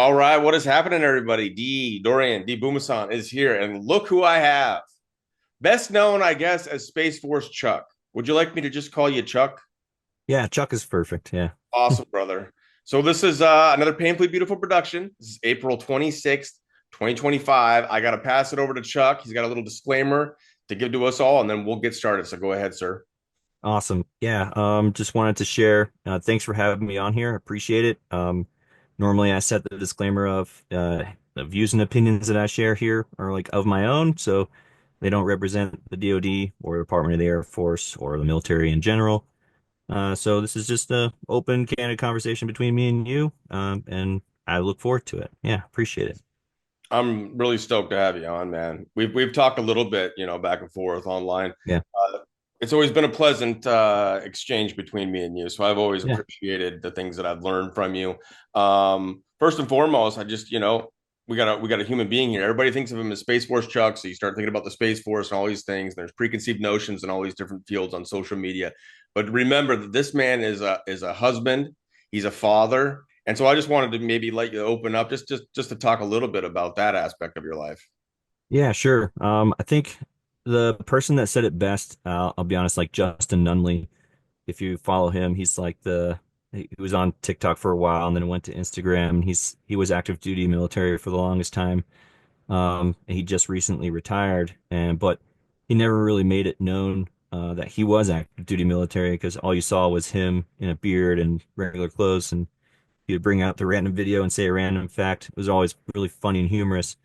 All right, what is happening, everybody? D Booma San is here, and look who I have. Best known, I guess, as Space Force Chuck. Would you like me to just call you Chuck? Yeah, Chuck is perfect. Yeah. Awesome, brother. So this is another painfully beautiful production. This is April 26th, 2025. I got to pass it over to Chuck. He's got a little disclaimer to give to us all, and then we'll get started. So go ahead, sir. Awesome. Yeah. Just wanted to share. Thanks for having me on here. Appreciate it. Normally I set the disclaimer of the views and opinions that I share here are like of my own, so they don't represent the DoD or Department of the Air Force or the military in general. So this is just a open, candid conversation between me and you. And I look forward to it. Yeah, appreciate it. I'm really stoked to have you on, man. We've talked a little bit, back and forth online. Yeah. It's always been a pleasant exchange between me and you. So I've always Yeah. appreciated the things that I've learned from you. First and foremost, I just, we got a human being here. Everybody thinks of him as Space Force Chuck. So you start thinking about the Space Force and all these things. There's preconceived notions in all these different fields on social media. But remember that this man is a husband. He's a father. And so I just wanted to maybe let you open up just to talk a little bit about that aspect of your life. Yeah, sure. I think the person that said it best, I'll be honest, like Justin Nunley, if you follow him, he was on TikTok for a while and then went to Instagram. He was active duty military for the longest time. And he just recently retired, but he never really made it known that he was active duty military because all you saw was him in a beard and regular clothes, and he would bring out the random video and say a random fact. It was always really funny and humorous.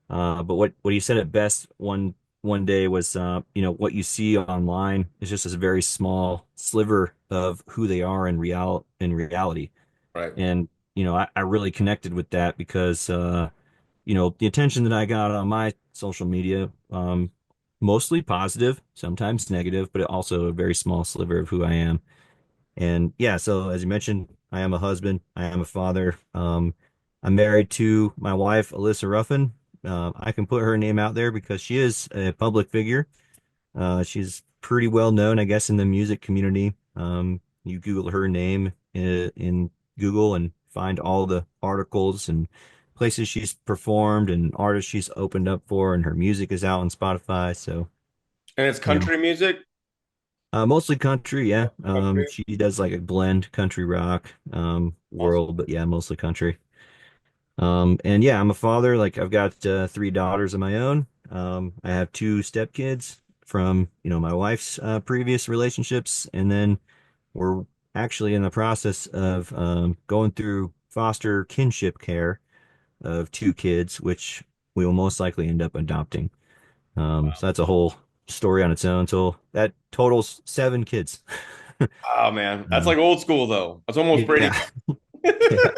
But what he said it best one day was, what you see online is just a very small sliver of who they are in reality. Right. And I really connected with that because the attention that I got on my social media, mostly positive, sometimes negative, but also a very small sliver of who I am. And yeah, so as you mentioned, I am a husband, I am a father. I'm married to my wife, Alyssa Ruffin. I can put her name out there because she is a public figure. She's pretty well known, I guess, in the music community. You Google her name in Google and find all the articles and places she's performed and artists she's opened up for, and her music is out on Spotify. So, And it's you know, country music. mostly country, yeah. Country. She does like a blend country rock, Awesome. world, but yeah, mostly country. And yeah, I'm a father. Like I've got three daughters of my own. I have two stepkids from, my wife's previous relationships, and then we're actually in the process of going through foster kinship care of two kids, which we will most likely end up adopting. So that's a whole story on its own. So that totals seven kids. Oh man, that's Um, like old school though. That's almost Brady. yeah, yeah,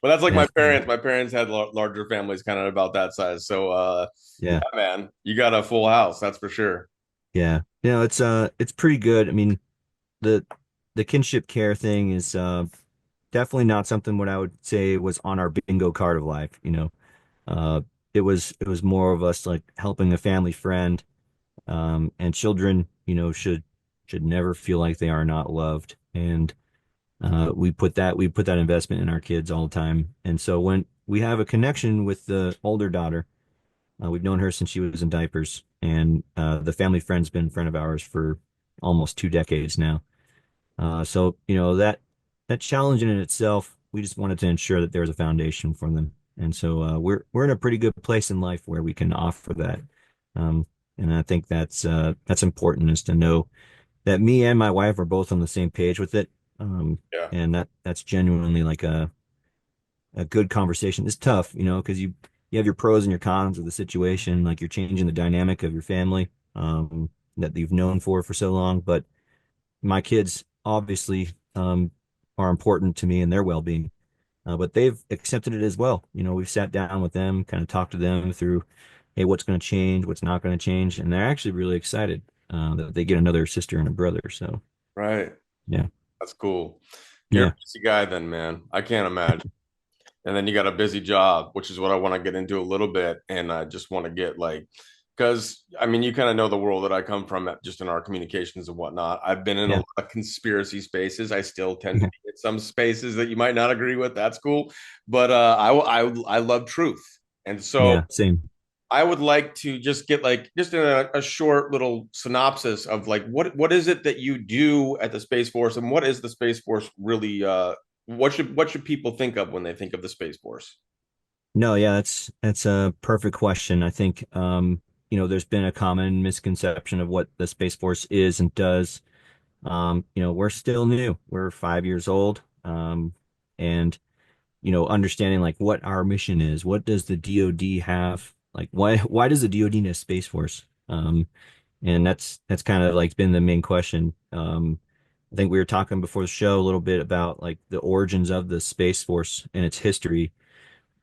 But that's like yeah, my parents. My parents had larger families, kind of about that size. So, yeah, yeah, man, you got a full house, that's for sure. yeah. It's pretty good. I mean, the the kinship care thing is definitely not something what I would say was on our bingo card of life. Uh, it was more of us like helping a family friend. And children, should never feel like they are not loved. And we put that investment in our kids all the time. And so when we have a connection with the older daughter, we've known her since she was in diapers, and the family friend's been a friend of ours for almost 2 decades now. So that challenge in itself, we just wanted to ensure that there was a foundation for them. And so we're in a pretty good place in life where we can offer that. Um, and I think that's important, is to know that me and my wife are both on the same page with it. Yeah. And that's genuinely like a good conversation. It's tough, because you have your pros and your cons of the situation, like you're changing the dynamic of your family, that you've known for so long. But my kids obviously are important to me and their well-being, but they've accepted it as well. We've sat down with them, kind of talked to them through, hey, what's going to change, what's not going to change, and they're actually really excited that they get another sister and a brother. So Right. yeah, That's cool. You're a yeah, busy guy then, man. I can't imagine. And then you got a busy job, which is what I want to get into a little bit. And I just want to get like, because I mean, you kind of know the world that I come from, just in our communications and whatnot. I've been in a yeah, lot of conspiracy spaces. I still tend to yeah, be some spaces that you might not agree with. That's cool, but I love truth, and so Yeah, same. I would like to just get like just a short little synopsis of like what is it that you do at the Space Force, and what is the Space Force really? What should people think of when they think of the Space Force? No, yeah, that's a perfect question. I think there's been a common misconception of what the Space Force is and does. We're still new. We're 5 years old. And understanding like what our mission is. What does the DoD have? Like why does the DoD need a Space Force? And that's kind of like been the main question. I think we were talking before the show a little bit about like the origins of the Space Force and its history.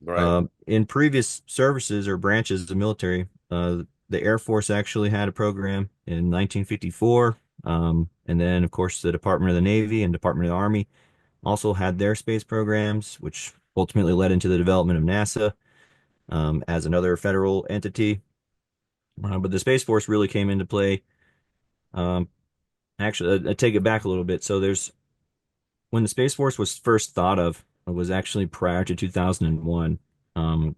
Right, In previous services or branches of the military, the Air Force actually had a program in 1954. And then, of course, the Department of the Navy and Department of the Army also had their space programs, which ultimately led into the development of NASA as another federal entity. But the Space Force really came into play. Um, Actually, I take it back a little bit. So there's when the Space Force was first thought of, it was actually prior to 2001.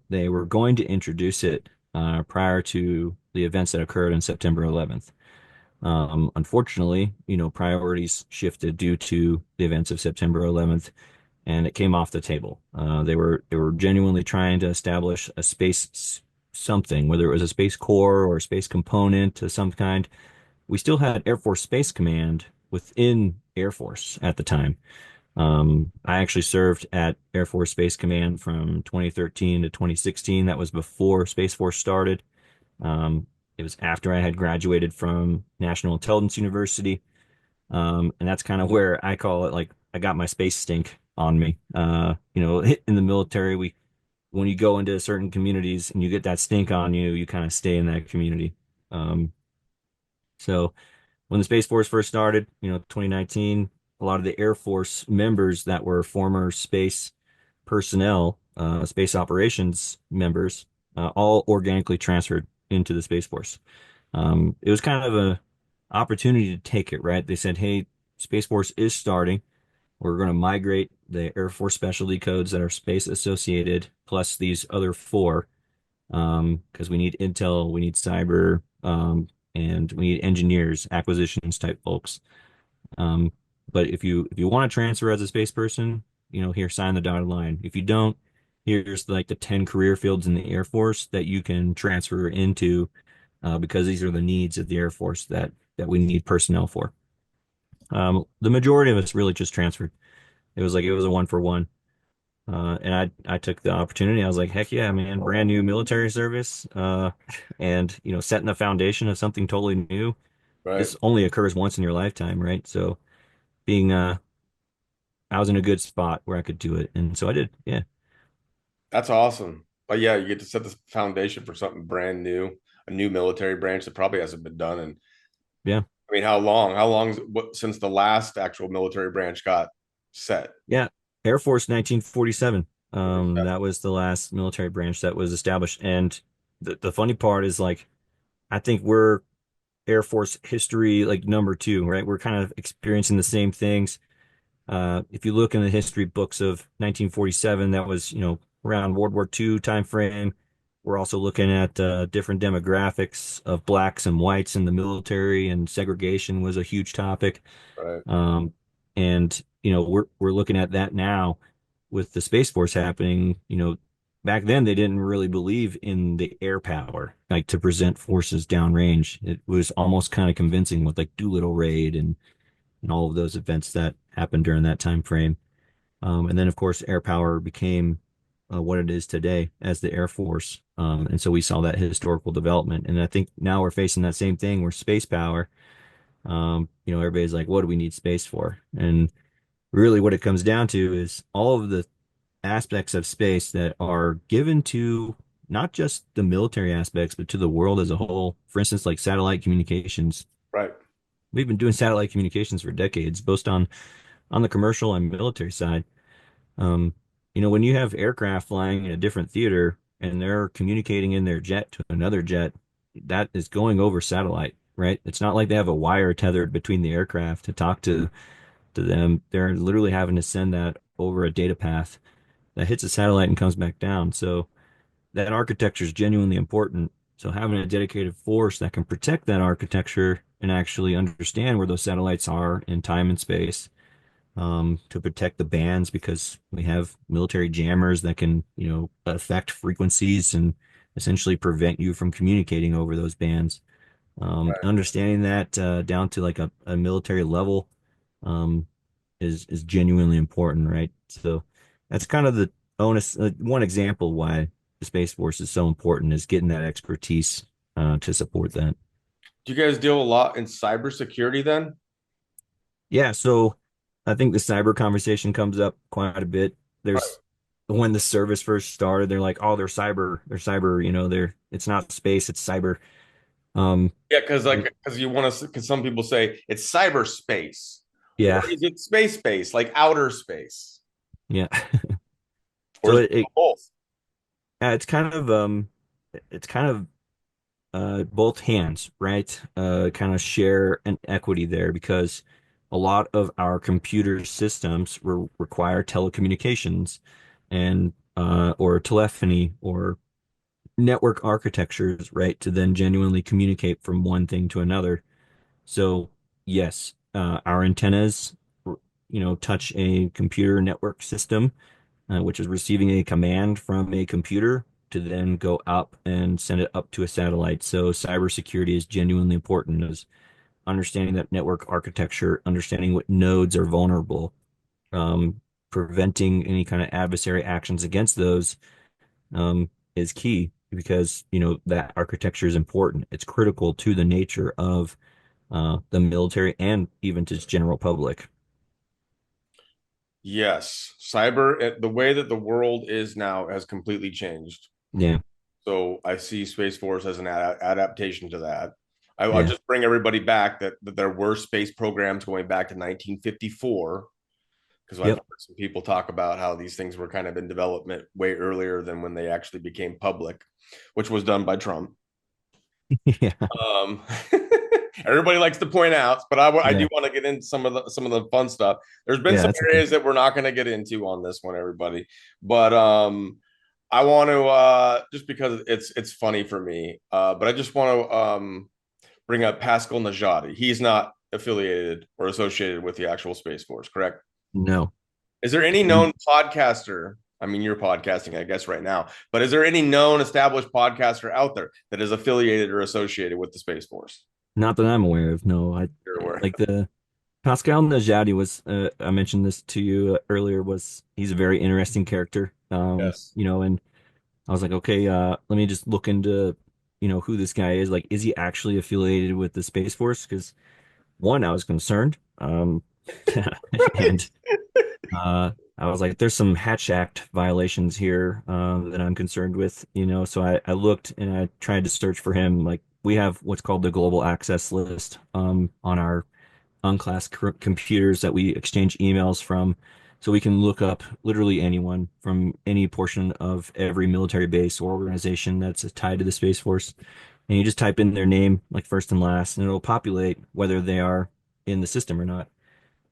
They were going to introduce it prior to the events that occurred on September 11th. Unfortunately, priorities shifted due to the events of September 11th, and it came off the table. They were genuinely trying to establish a space something, whether it was a space core or a space component of some kind. We still had Air Force Space Command within Air Force at the time. I actually served at Air Force Space Command from 2013 to 2016. That was before Space Force started. It was after I had graduated from National Intelligence University. And that's kind of where I call it like I got my space stink on me. In the military, when you go into certain communities and you get that stink on you, you kind of stay in that community. Um, so when the Space Force first started, 2019, a lot of the Air Force members that were former space personnel, space operations members, all organically transferred into the Space Force. It was kind of a opportunity to take it, right? They said, "Hey, Space Force is starting. We're going to migrate the Air Force specialty codes that are space associated, plus these other four, because we need intel, we need cyber, and we need engineers, acquisitions type folks." Um, but if you want to transfer as a space person, here, sign the dotted line. If you don't, here's like the 10 career fields in the Air Force that you can transfer into, because these are the needs of the Air Force that we need personnel for. The majority of us really just transferred. It was a one for one. And I took the opportunity. I was like, heck yeah, man, brand new military service. And setting the foundation of something totally new. right. This only occurs once in your lifetime, right? So being I was in a good spot where I could do it. And so I did. Yeah. That's awesome. But yeah, you get to set the foundation for something brand new, a new military branch that probably hasn't been done. And Yeah. I mean, how long? How long since the last actual military branch got set? Yeah. Air Force 1947. 47. That was the last military branch that was established. And the funny part is like I think we're Air Force history like number two, right? We're kind of experiencing the same things. If you look in the history books of 1947, that was, around World War II time frame. We're also looking at different demographics of blacks and whites in the military, and segregation was a huge topic. Right. Um, and we're looking at that now with the Space Force happening. Back then they didn't really believe in the air power, like to present forces downrange. It was almost kind of convincing with like Doolittle Raid and all of those events that happened during that time frame. And then, of course, air power became what it is today as the Air Force. And so we saw that historical development. And I think now we're facing that same thing where space power, everybody's like, what do we need space for? And really what it comes down to is all of the aspects of space that are given to not just the military aspects, but to the world as a whole. For instance, like satellite communications. Right. We've been doing satellite communications for decades, both on the commercial and military side. Um, when you have aircraft flying in a different theater and they're communicating in their jet to another jet, that is going over satellite, right? It's not like they have a wire tethered between the aircraft to talk to them, they're literally having to send that over a data path that hits a satellite and comes back down. So that architecture is genuinely important. So having a dedicated force that can protect that architecture and actually understand where those satellites are in time and space, to protect the bands, because we have military jammers that can, affect frequencies and essentially prevent you from communicating over those bands. Understanding that down to like a military level um, is genuinely important, right? So that's kind of the onus. One example why the Space Force is so important is getting that expertise to support that. Do you guys deal a lot in cybersecurity then? Yeah, so I think the cyber conversation comes up quite a bit. Right. There's when the service first started, they're like, "Oh, they're cyber, they're it's not space, it's cyber." Um, Yeah, because you want to, because some people say it's cyberspace, or yeah, is it space, like outer space, yeah. or So is it both? yeah, it's kind of both hands, right? Kind of share an equity there because a lot of our computer systems require telecommunications and or telephony or network architectures, right, to then genuinely communicate from one thing to another. So yes, our antennas, touch a computer network system, which is receiving a command from a computer to then go up and send it up to a satellite. So cybersecurity is genuinely important as understanding that network architecture, understanding what nodes are vulnerable, preventing any kind of adversary actions against those is key because, that architecture is important. It's critical to the nature of the military and even to its general public. Yes, the way that the world is now has completely changed. Yeah, So I see Space Force as an adaptation to that. I'll yeah, just bring everybody back that there were space programs going back to 1954, because I've yep, heard some people talk about how these things were kind of in development way earlier than when they actually became public, which was done by Trump. yeah, Um, everybody likes to point out, but I do yeah, want to get into some of the fun stuff. There's been yeah. some That's okay. areas that we're not going to get into on this one, everybody, but I want to just because it's funny for me, but I just want to bring up Pascal Najati. He's not affiliated or associated with the actual Space Force, correct? No. Is there any known podcaster? I mean, you're podcasting, I guess, right now, but is there any known established podcaster out there that is affiliated or associated with the Space Force? Not that I'm aware of. No, I You're aware. like the Pascal Najadi was. I mentioned this to you earlier. He's a very interesting character. Yes. And I was like, okay, let me just look into, who this guy is. Like, is he actually affiliated with the Space Force? Because one, I was concerned. And I was like, there's some Hatch Act violations here that I'm concerned with. So I looked and I tried to search for him. Like, we have what's called the global access list on our unclassed computers that we exchange emails from. So we can look up literally anyone from any portion of every military base or organization that's tied to the Space Force. And you just type in their name, like first and last, and it'll populate whether they are in the system or not.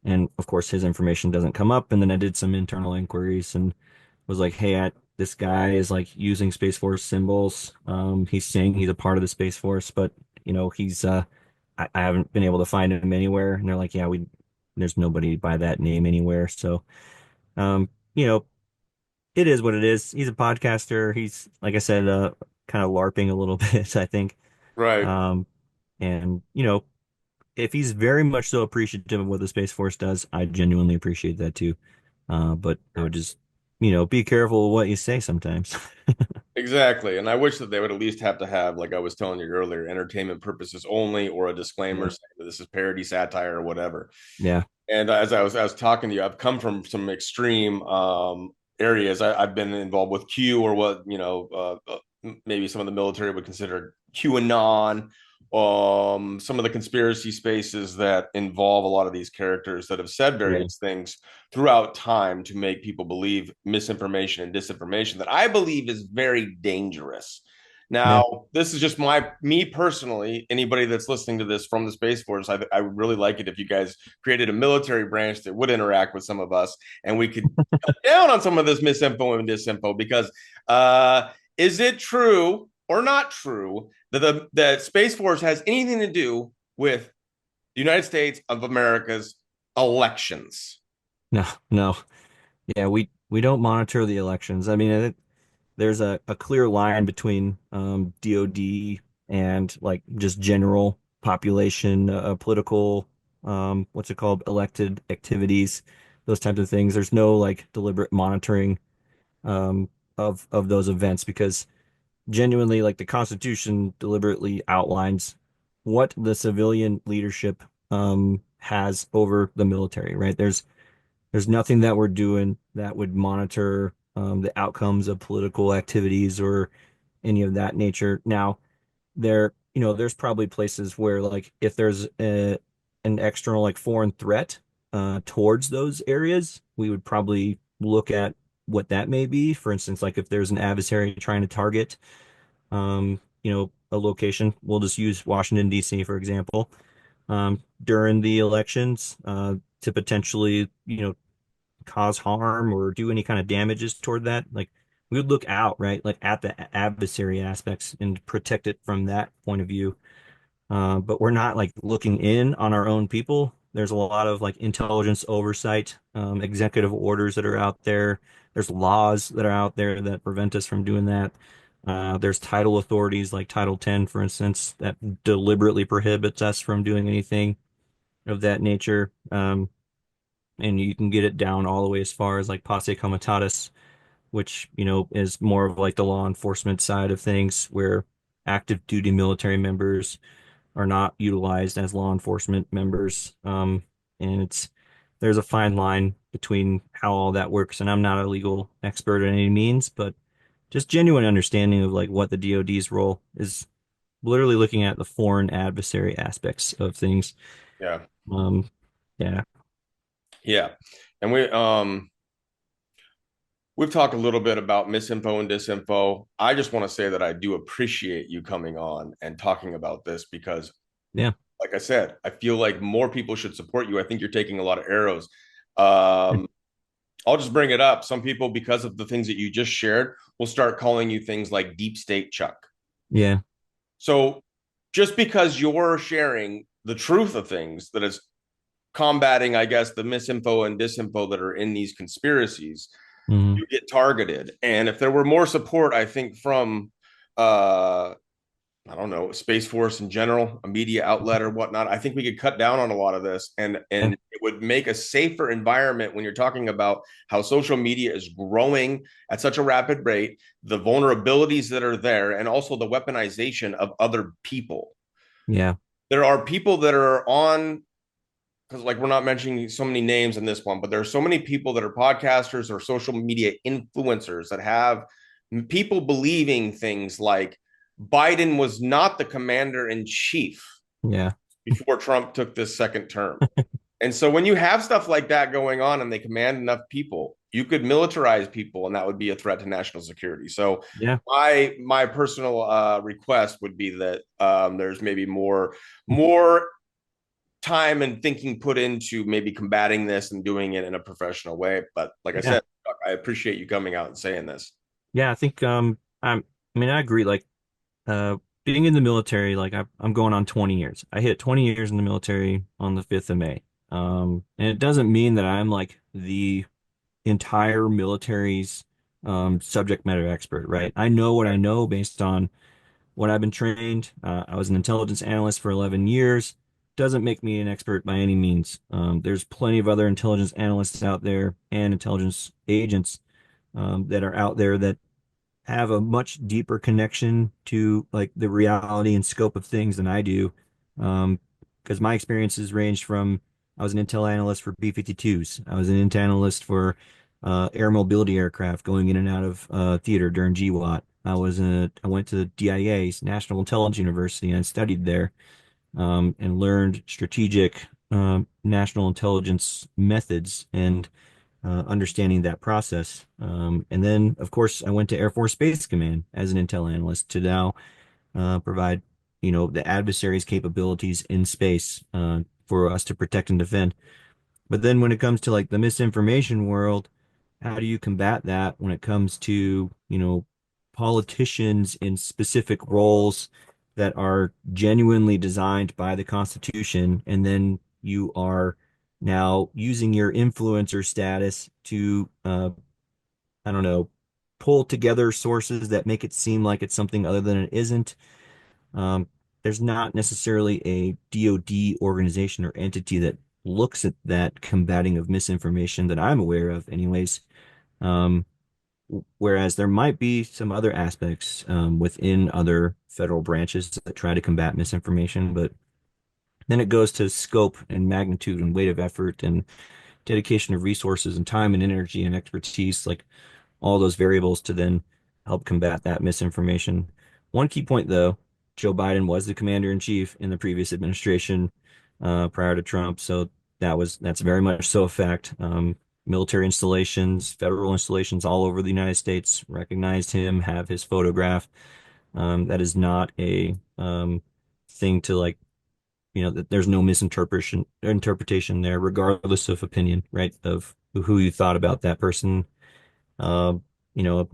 And of course, his information doesn't come up. And then I did some internal inquiries and was like, hey, this guy is like using Space Force symbols. He's saying he's a part of the Space Force, but he's I haven't been able to find him anywhere. And they're like, yeah, there's nobody by that name anywhere. So, um, you know, it is what it is. He's a podcaster. He's, like I said, kind of LARPing a little bit, I think. Right. Um, and if he's very much so appreciative of what the Space Force does, I genuinely appreciate that too. But I would just, be careful what you say sometimes. Exactly. And I wish that they would at least have to have, like I was telling you earlier, entertainment purposes only, or a disclaimer Yeah. saying that this is parody, satire, or whatever. Yeah. And as I was talking to you, I've come from some extreme areas. I've been involved with Q, or what maybe some of the military would consider QAnon. Some of the conspiracy spaces that involve a lot of these characters that have said Yeah. various things throughout time to make people believe misinformation and disinformation that I believe is very dangerous. Yeah. Now, this is just me personally. Anybody that's listening to this from the Space Force, I would really like it if you guys created a military branch that would interact with some of us, and we could cut down on some of this misinfo and disinfo. Because is it true or not true that that Space Force has anything to do with the United States of America's elections? No, no. Yeah, we don't monitor the elections. I mean, there's a clear line between DoD and like just general population, political, what's it called, elected activities, those types of things. There's no like deliberate monitoring of those events because genuinely, like the Constitution deliberately outlines what the civilian leadership has over the military, right? There's nothing that we're doing that would monitor the outcomes of political activities or any of that nature. Now, there's probably places where like if there's an external like foreign threat towards those areas, we would probably look at what that may be. For instance, like if there's an adversary trying to target a location, we'll just use Washington, D.C., for example, during the elections to potentially, cause harm or do any kind of damages toward that, like we would look out, right? Like at the adversary aspects and protect it from that point of view. But we're not like looking in on our own people. There's a lot of like intelligence oversight, executive orders that are out there. There's laws that are out there that prevent us from doing that. There's title authorities like Title 10, for instance, that deliberately prohibits us from doing anything of that nature. And you can get it down all the way as far as like posse comitatus, which, is more of like the law enforcement side of things, where active duty military members are not utilized as law enforcement members. And there's a fine line between how all that works. And I'm not a legal expert in any means, but just genuine understanding of like what the DoD's role is, literally looking at the foreign adversary aspects of things. Yeah, Um, yeah, yeah, and we've talked a little bit about misinfo and disinfo. I just want to say that I do appreciate you coming on and talking about this because, yeah, like I said, I feel like more people should support you. I think you're taking a lot of arrows. yeah, I'll just bring it up. Some people, because of the things that you just shared, will start calling you things like deep state Chuck. yeah, So just because you're sharing the truth of things that is combating, I guess, the misinfo and disinfo that are in these conspiracies, mhm, you get targeted. And if there were more support, I think from I don't know, Space Force in general, a media outlet or whatnot, I think we could cut down on a lot of this, and yeah, it would make a safer environment when you're talking about how social media is growing at such a rapid rate, the vulnerabilities that are there, and also the weaponization of other people. yeah, There are people that are on, because like we're not mentioning so many names in this one, but there are so many people that are podcasters or social media influencers that have people believing things like Biden was not the commander in chief yeah, before Trump took this second term. And so when you have stuff like that going on and they command enough people, you could militarize people and that would be a threat to national security. So yeah, my personal request would be that there's maybe more time and thinking put into maybe combating this and doing it in a professional way. But like I yeah. said, I appreciate you coming out and saying this. Yeah, I think I mean I agree like uh being in the military like I'm going on 20 years. I hit 20 years in the military on the 5th of May. And it doesn't mean that I'm like the entire military's subject matter expert, right? I know what I know based on what I've been trained. I was an intelligence analyst for 11 years. Doesn't make me an expert by any means. There's plenty of other intelligence analysts out there and intelligence agents that are out there that have a much deeper connection to like the reality and scope of things than I do. Because my experiences range from I was an intel analyst for B-52s. I was an intel analyst for air mobility aircraft going in and out of theater during GWAT. I went to DIA's National Intelligence University and I studied there and learned strategic national intelligence methods and understanding that process. And then, of course, I went to Air Force Space Command as an intel analyst to now provide, the adversary's capabilities in space for us to protect and defend. But then when it comes to like the misinformation world, how do you combat that when it comes to, politicians in specific roles that are genuinely designed by the Constitution, and then you are now using your influencer status to, I don't know, pull together sources that make it seem like it's something other than it isn't. Um, there's not necessarily a DoD organization or entity that looks at that combating of misinformation that I'm aware of, anyways. Um, whereas there might be some other aspects within other federal branches that try to combat misinformation, but then it goes to scope and magnitude and weight of effort and dedication of resources and time and energy and expertise, like all those variables to then help combat that misinformation. One key point, though, Joe Biden was the commander in chief in the previous administration prior to Trump, so that's very much so a fact. Military installations, federal installations all over the United States recognized him, have his photograph. That is not a thing to like, that there's no interpretation there, regardless of opinion, right? Of who you thought about that person. Uh, you know,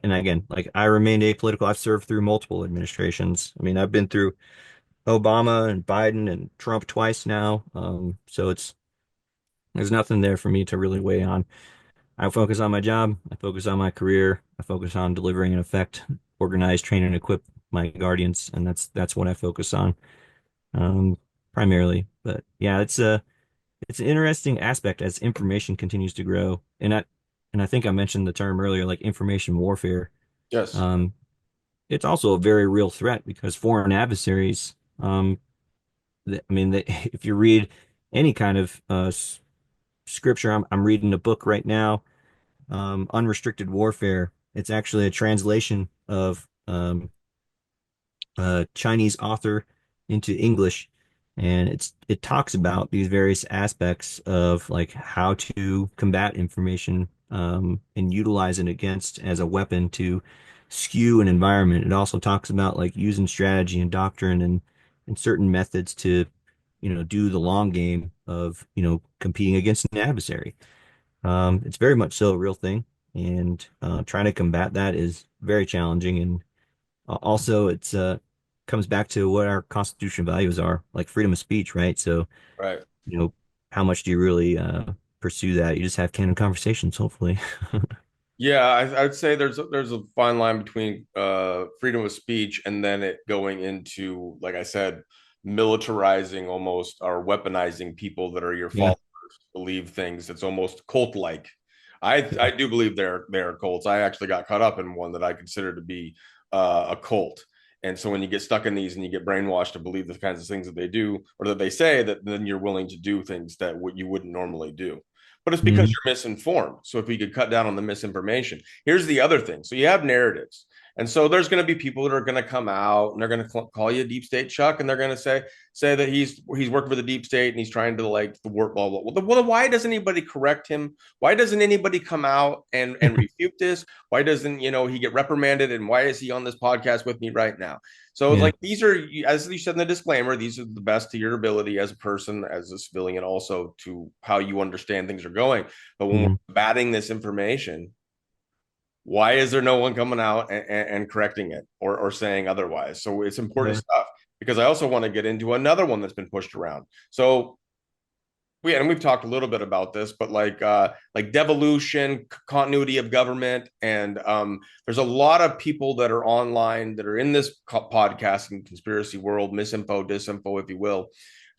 and again, like I remained apolitical. I've served through multiple administrations. I mean, I've been through Obama and Biden and Trump twice now. So there's nothing there for me to really weigh on. I focus on my job. I focus on my career. I focus on delivering an effect, organize, train, and equip my guardians, and that's what I focus on primarily. But yeah, it's an interesting aspect as information continues to grow, and I think I mentioned the term earlier, like information warfare. Yes. Um, it's also a very real threat because foreign adversaries. I mean, if you read any kind of scripture, I'm reading a book right now, Unrestricted Warfare. It's actually a translation of Chinese author into English, and it talks about these various aspects of like how to combat information and utilize it against as a weapon to skew an environment. It also talks about like using strategy and doctrine and certain methods to, do the long game of, competing against an adversary. It's very much so a real thing, and trying to combat that is very challenging. And also, it's comes back to what our constitutional values are, like freedom of speech, right? So, Right. you know, how much do you really pursue that? You just have candid conversations, hopefully. Yeah, I'd say there's a fine line between freedom of speech and then it going into, like I said, militarizing almost or weaponizing people that are your Yeah, followers, believe things. It's almost cult-like. I do believe they're cults. I actually got caught up in one that I consider to be a cult. And so when you get stuck in these and you get brainwashed to believe the kinds of things that they do or that they say, that then you're willing to do things that what you wouldn't normally do. But it's because hmm you're misinformed. So if we could cut down on the misinformation, here's the other thing. So you have narratives. And so there's going to be people that are going to come out and they're going to call you a deep state Chuck, and they're going to say that he's working for the deep state and he's trying to like the work blah blah. Well, why doesn't anybody correct him? Why doesn't anybody come out and refute this? Why doesn't he get reprimanded? And why is he on this podcast with me right now? So it's Yeah. like these are, as you said in the disclaimer, these are the best to your ability as a person, as a civilian, also to how you understand things are going. But when hmm we're batting this information, why is there no one coming out and correcting it or saying otherwise? So it's important Yeah. stuff, because I also want to get into another one that's been pushed around. So we've talked a little bit about this, but like devolution, continuity of government, and there's a lot of people that are online that are in this podcasting conspiracy world, misinfo, disinfo, if you will,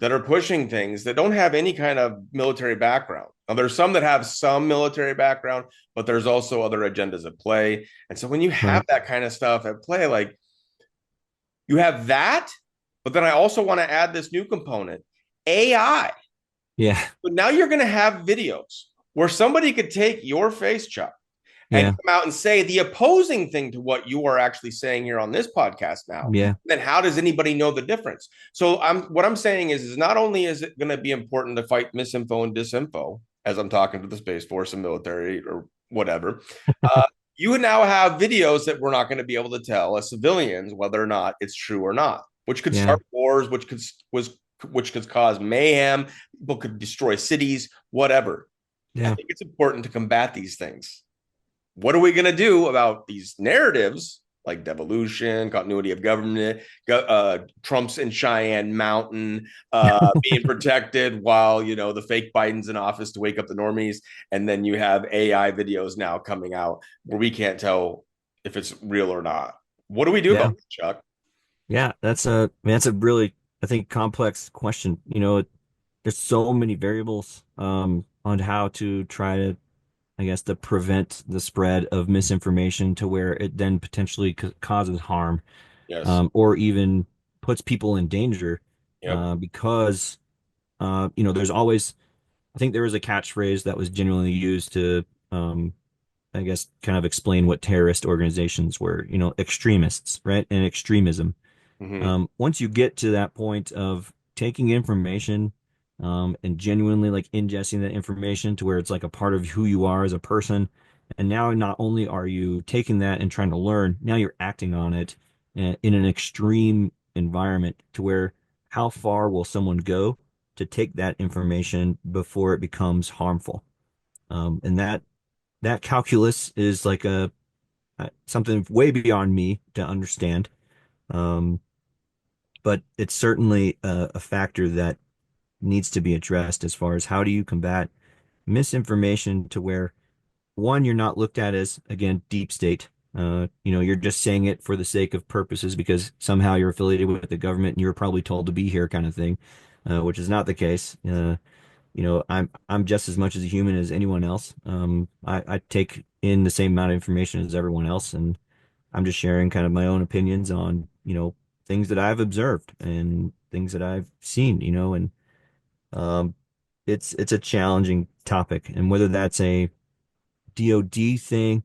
that are pushing things that don't have any kind of military background. Now, there's some that have some military background, but there's also other agendas at play. And so when you have Right. that kind of stuff at play, like you have that, but then I also want to add this new component, AI. Yeah. But now you're going to have videos where somebody could take your face, Chuck, and Yeah. come out and say the opposing thing to what you are actually saying here on this podcast now. Yeah. Then how does anybody know the difference? So what I'm saying is not only is it going to be important to fight misinfo and disinfo, as I'm talking to the Space Force and military or whatever. Uh, you now have videos that we're not going to be able to tell as civilians whether or not it's true or not, which could Yeah. start wars, which could cause mayhem. People could destroy cities, whatever. I Yeah. think it's important to combat these things. What are we going to do about these narratives like devolution, continuity of government, Trump's in Cheyenne Mountain, being protected while, the fake Biden's in office to wake up the normies. And then you have AI videos now coming out where we can't tell if it's real or not. What do we do Yeah. about that, Chuck? Yeah. That's a really, I think, complex question. There's so many variables on how to try to, I guess, to prevent the spread of misinformation to where it then potentially causes harm, Yes. or even puts people in danger, Yep. because there's always, I think there was a catchphrase that was genuinely used to, I guess, kind of explain what terrorist organizations were, extremists, right? And extremism. Mm-hmm. Once you get to that point of taking information, and genuinely like ingesting that information to where it's like a part of who you are as a person, and now not only are you taking that and trying to learn, now you're acting on it in an extreme environment to where how far will someone go to take that information before it becomes harmful? And that calculus is like a something way beyond me to understand. Um, but it's certainly a factor that needs to be addressed as far as how do you combat misinformation to where, one, you're not looked at as, again, deep state. You're just saying it for the sake of purposes because somehow you're affiliated with the government and you're probably told to be here, kind of thing, which is not the case. I'm just as much as a human as anyone else. I take in the same amount of information as everyone else, and I'm just sharing kind of my own opinions on, things that I've observed and things that I've seen, and um, it's a challenging topic, and whether that's a DoD thing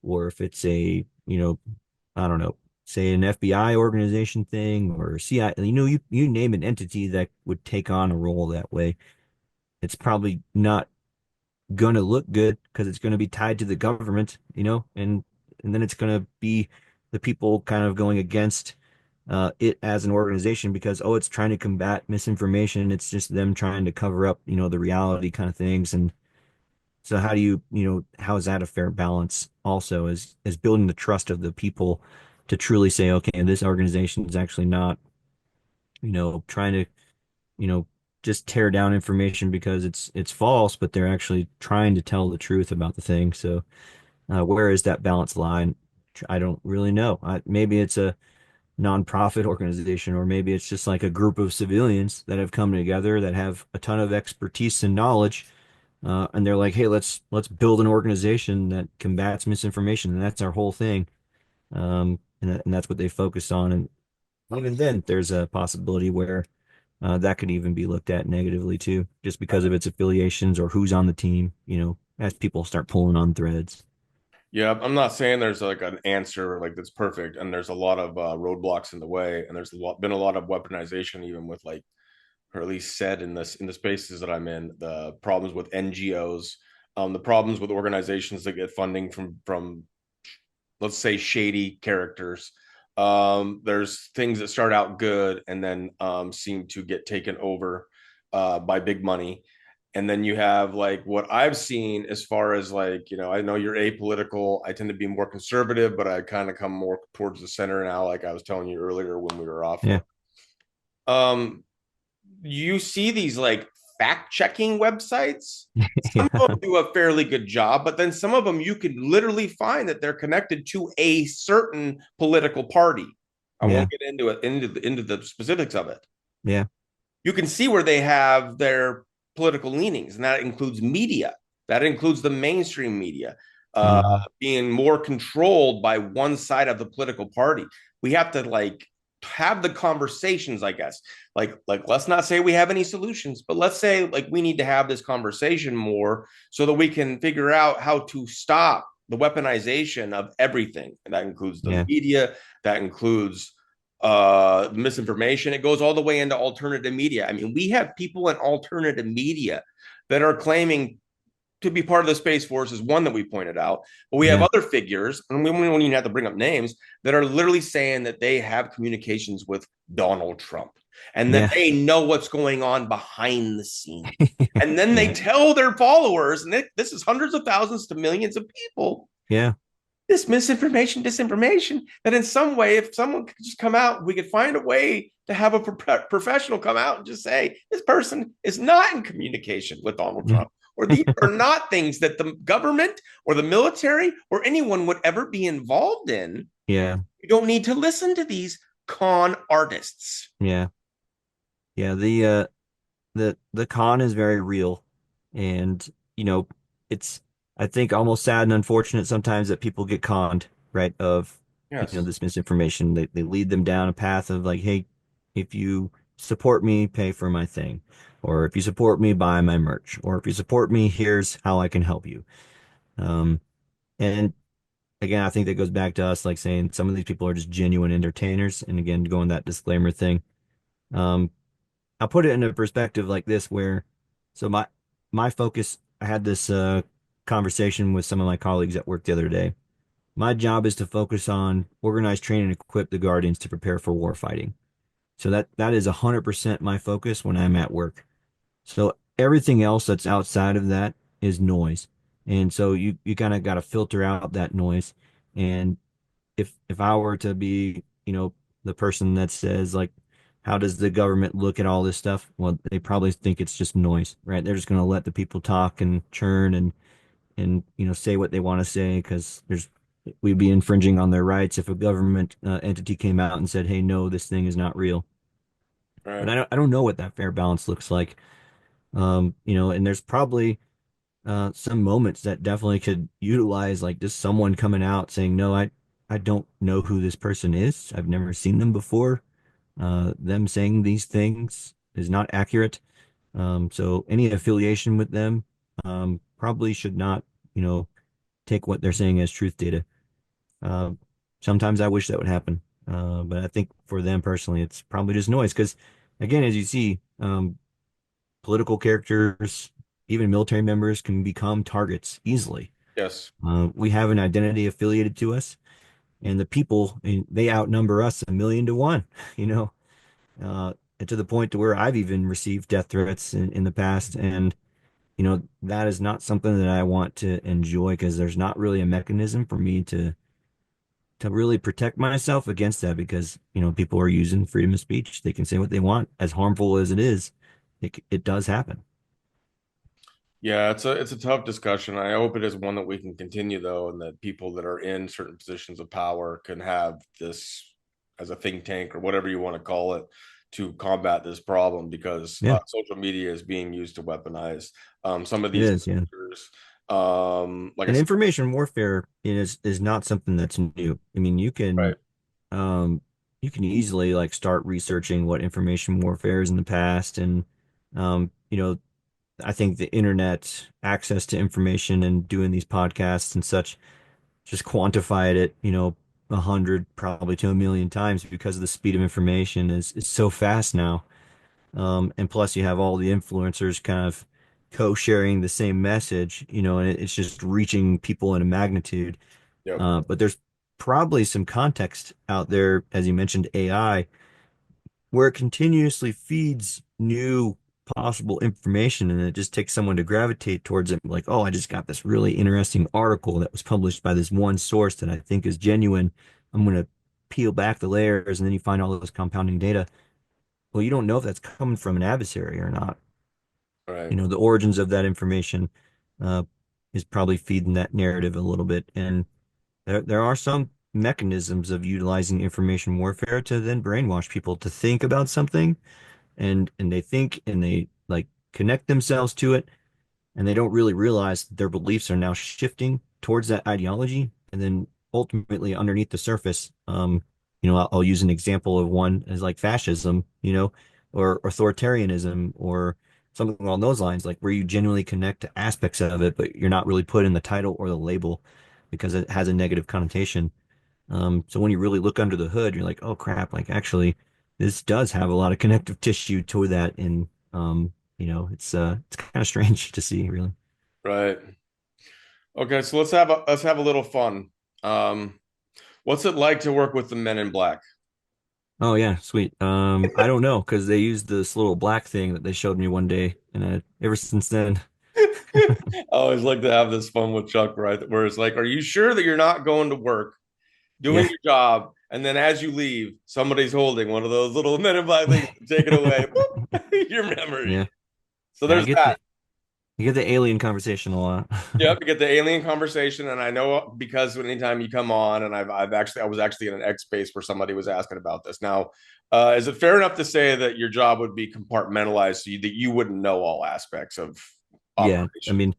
or if it's a, I don't know, say an FBI organization thing or CI, you name an entity that would take on a role that way, it's probably not gonna look good because it's gonna be tied to the government, and then it's gonna be the people kind of going against it as an organization because, oh, it's trying to combat misinformation. It's just them trying to cover up, the reality kind of things. And so how do how is that a fair balance also as building the trust of the people to truly say, okay, this organization is actually not, trying to, you know, just tear down information because it's false, but they're actually trying to tell the truth about the thing. So where is that balance line? I don't really know. Maybe it's a nonprofit organization, or maybe it's just like a group of civilians that have come together that have a ton of expertise and knowledge, and they're like, hey, let's build an organization that combats misinformation, and that's our whole thing. And that's what they focus on. And even then, there's a possibility where that could even be looked at negatively too, just because of its affiliations or who's on the team, as people start pulling on threads. Yeah, I'm not saying there's like an answer like that's perfect, and there's a lot of roadblocks in the way, and been a lot of weaponization, even with like, or at least said in the spaces that I'm in, the problems with NGOs, the problems with organizations that get funding from let's say shady characters. There's things that start out good and then seem to get taken over by big money. And then you have like what I've seen as far as like, I know you're apolitical. I tend to be more conservative, but I kind of come more towards the center now, like I was telling you earlier when we were off. Yeah. Um, you see these like fact checking websites. Some of Yeah. them do a fairly good job, but then some of them you can literally find that they're connected to a certain political party. I Yeah. won't get into it into the specifics of it. Yeah. You can see where they have their political leanings, and that includes media. That includes the mainstream media uh, Hmm. being more controlled by one side of the political party. We have to like have the conversations, I guess. Like let's not say we have any solutions, but let's say like we need to have this conversation more so that we can figure out how to stop the weaponization of everything. And that includes the Yeah. media, that includes misinformation. It goes all the way into alternative media. I mean, we have people in alternative media that are claiming to be part of the Space Force is one that we pointed out, but we have Yeah. other figures, and we don't even have to bring up names, that are literally saying that they have communications with Donald Trump and that Yeah. they know what's going on behind the scenes. And then they Yeah. tell their followers, and this is hundreds of thousands to millions of people, Yeah. this misinformation, disinformation, that in some way, if someone could just come out, we could find a way to have a professional come out and just say, this person is not in communication with Donald Yeah. Trump, or these are not things that the government or the military or anyone would ever be involved in. Yeah. You don't need to listen to these con artists. Yeah. Yeah. The con is very real. And, you know, it's I think almost sad and unfortunate sometimes that people get conned, right? Of, Yes. this misinformation. They lead them down a path of like, hey, if you support me, pay for my thing. Or if you support me, buy my merch. Or if you support me, here's how I can help you. Um, and again, I think that goes back to us like saying some of these people are just genuine entertainers. And again, going that disclaimer thing. Um, I'll put it in a perspective like this where so my focus, I had this conversation with some of my colleagues at work the other day. My job is to focus on organize, train, and equip the Guardians to prepare for war fighting. So that is 100% my focus when I'm at work. So everything else that's outside of that is noise. And so you kind of got to filter out that noise. And if I were to be, the person that says like, how does the government look at all this stuff? Well, they probably think it's just noise, right? They're just going to let the people talk and churn and say what they want to say because we'd be infringing on their rights if a government entity came out and said, "Hey, no, this thing is not real." But Right. I don't know what that fair balance looks like. And there's probably some moments that definitely could utilize like just someone coming out saying, no, I don't know who this person is. I've never seen them before. Them saying these things is not accurate. So any affiliation with them probably should not, you know, take what they're saying as truth data. Uh, Sometimes I wish that would happen. But I think for them personally, it's probably just noise. Because again, as you see, political characters, even military members can become targets easily. Yes. We have an identity affiliated to us, and the people, they outnumber us 1,000,000 to 1, you know, and to the point to where I've even received death threats in the past. And, that is not something that I want to enjoy because there's not really a mechanism for me to really protect myself against that because, people are using freedom of speech. They can say what they want, as harmful as it is. It does happen. Yeah, it's a tough discussion. I hope it is one that we can continue though, and that people that are in certain positions of power can have this as a think tank or whatever you want to call it to combat this problem because Yeah, social media is being used to weaponize some of it these is. Yeah. characters. Like I And said, information warfare is not something that's new. I mean, right? um you can easily like start researching what information warfare is in the past and um you know I think the internet access to information and doing these podcasts and such just quantified it, 100 probably to 1,000,000 times because of the speed of information is so fast now. And plus you have all the influencers kind of co-sharing the same message, and it's just reaching people in a magnitude. Yep. But there's probably some context out there, as you mentioned, AI, where it continuously feeds new possible information and it just takes someone to gravitate towards it. Like, oh, I just got this really interesting article that was published by this one source that I think is genuine. I'm going to peel back the layers and then you find all this compounding data. Well, you don't know if that's coming from an adversary or not. Right. The origins of that information uh, is probably feeding that narrative a little bit. And there are some mechanisms of utilizing information warfare to then brainwash people to think about something and they think and they like connect themselves to it and they don't really realize that their beliefs are now shifting towards that ideology. And then ultimately underneath the surface, I'll use an example of one as like fascism, or authoritarianism or something along those lines, like where you genuinely connect to aspects of it, but you're not really put in the title or the label because it has a negative connotation. So when you really look under the hood, you're like, oh crap, like actually this does have a lot of connective tissue to that. And it's kind of strange to see, really. Right. Okay, so let's have a little fun. Um, what's it like to work with the Men in Black? Oh yeah, sweet. I don't know because they used this little black thing that they showed me one day, and ever since then, I always like to have this fun with Chuck, right? Where it's like, are you sure that you're not going to work, doing yeah, your job, and then as you leave, somebody's holding one of those little Men in Black things to take it away, boop, your memory. yeah, So yeah. there's that. You get the alien conversation a lot. Yep, you get the alien conversation, and I know because anytime you come on, and I was actually in an X space where somebody was asking about this. Now, is it fair enough to say that your job would be compartmentalized so that you wouldn't know all aspects of Yeah, I operation? mean,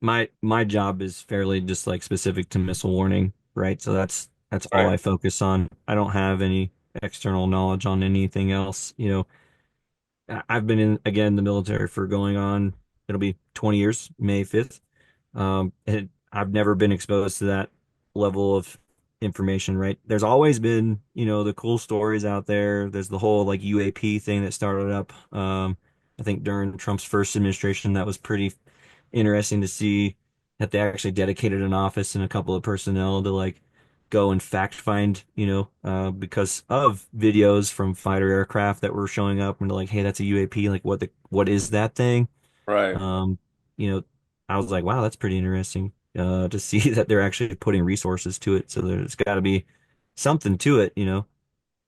my job is fairly just like specific to missile warning, right? So that's all Right, I focus on. I don't have any external knowledge on anything else. I've been in again the military for going on, it'll be 20 years, May 5th. And I've never been exposed to that level of information, right? There's always been, the cool stories out there. There's the whole like UAP thing that started up. I think during Trump's first administration, that was pretty interesting to see that they actually dedicated an office and a couple of personnel to like go and fact find, because of videos from fighter aircraft that were showing up and they're like, hey, that's a UAP. Like, what is that thing? right. Um, you know, I was like, wow, that's pretty interesting to see that they're actually putting resources to it. So there's got to be something to it,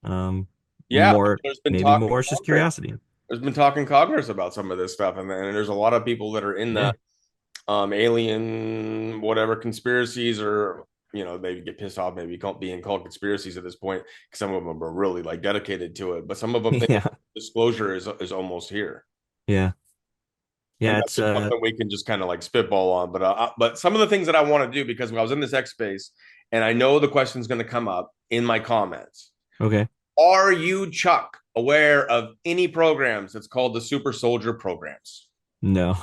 um, Yeah, more, there's been maybe talk in more it's just Congress. curiosity. There's been talk in Congress about some of this stuff, and there's a lot of people that are in the Yeah. alien whatever conspiracies, or they get pissed off maybe being called conspiracies at this point because some of them are really like dedicated to it, but some of them think Yeah. disclosure is almost here, Yeah. and Yeah. that's just something we can just kind of like spitball on. But some of the things that I want to do, because I was in this X space and I know the question's going to come up in my comments. Okay. Are you, Chuck, aware of any programs that's called the Super Soldier programs? No.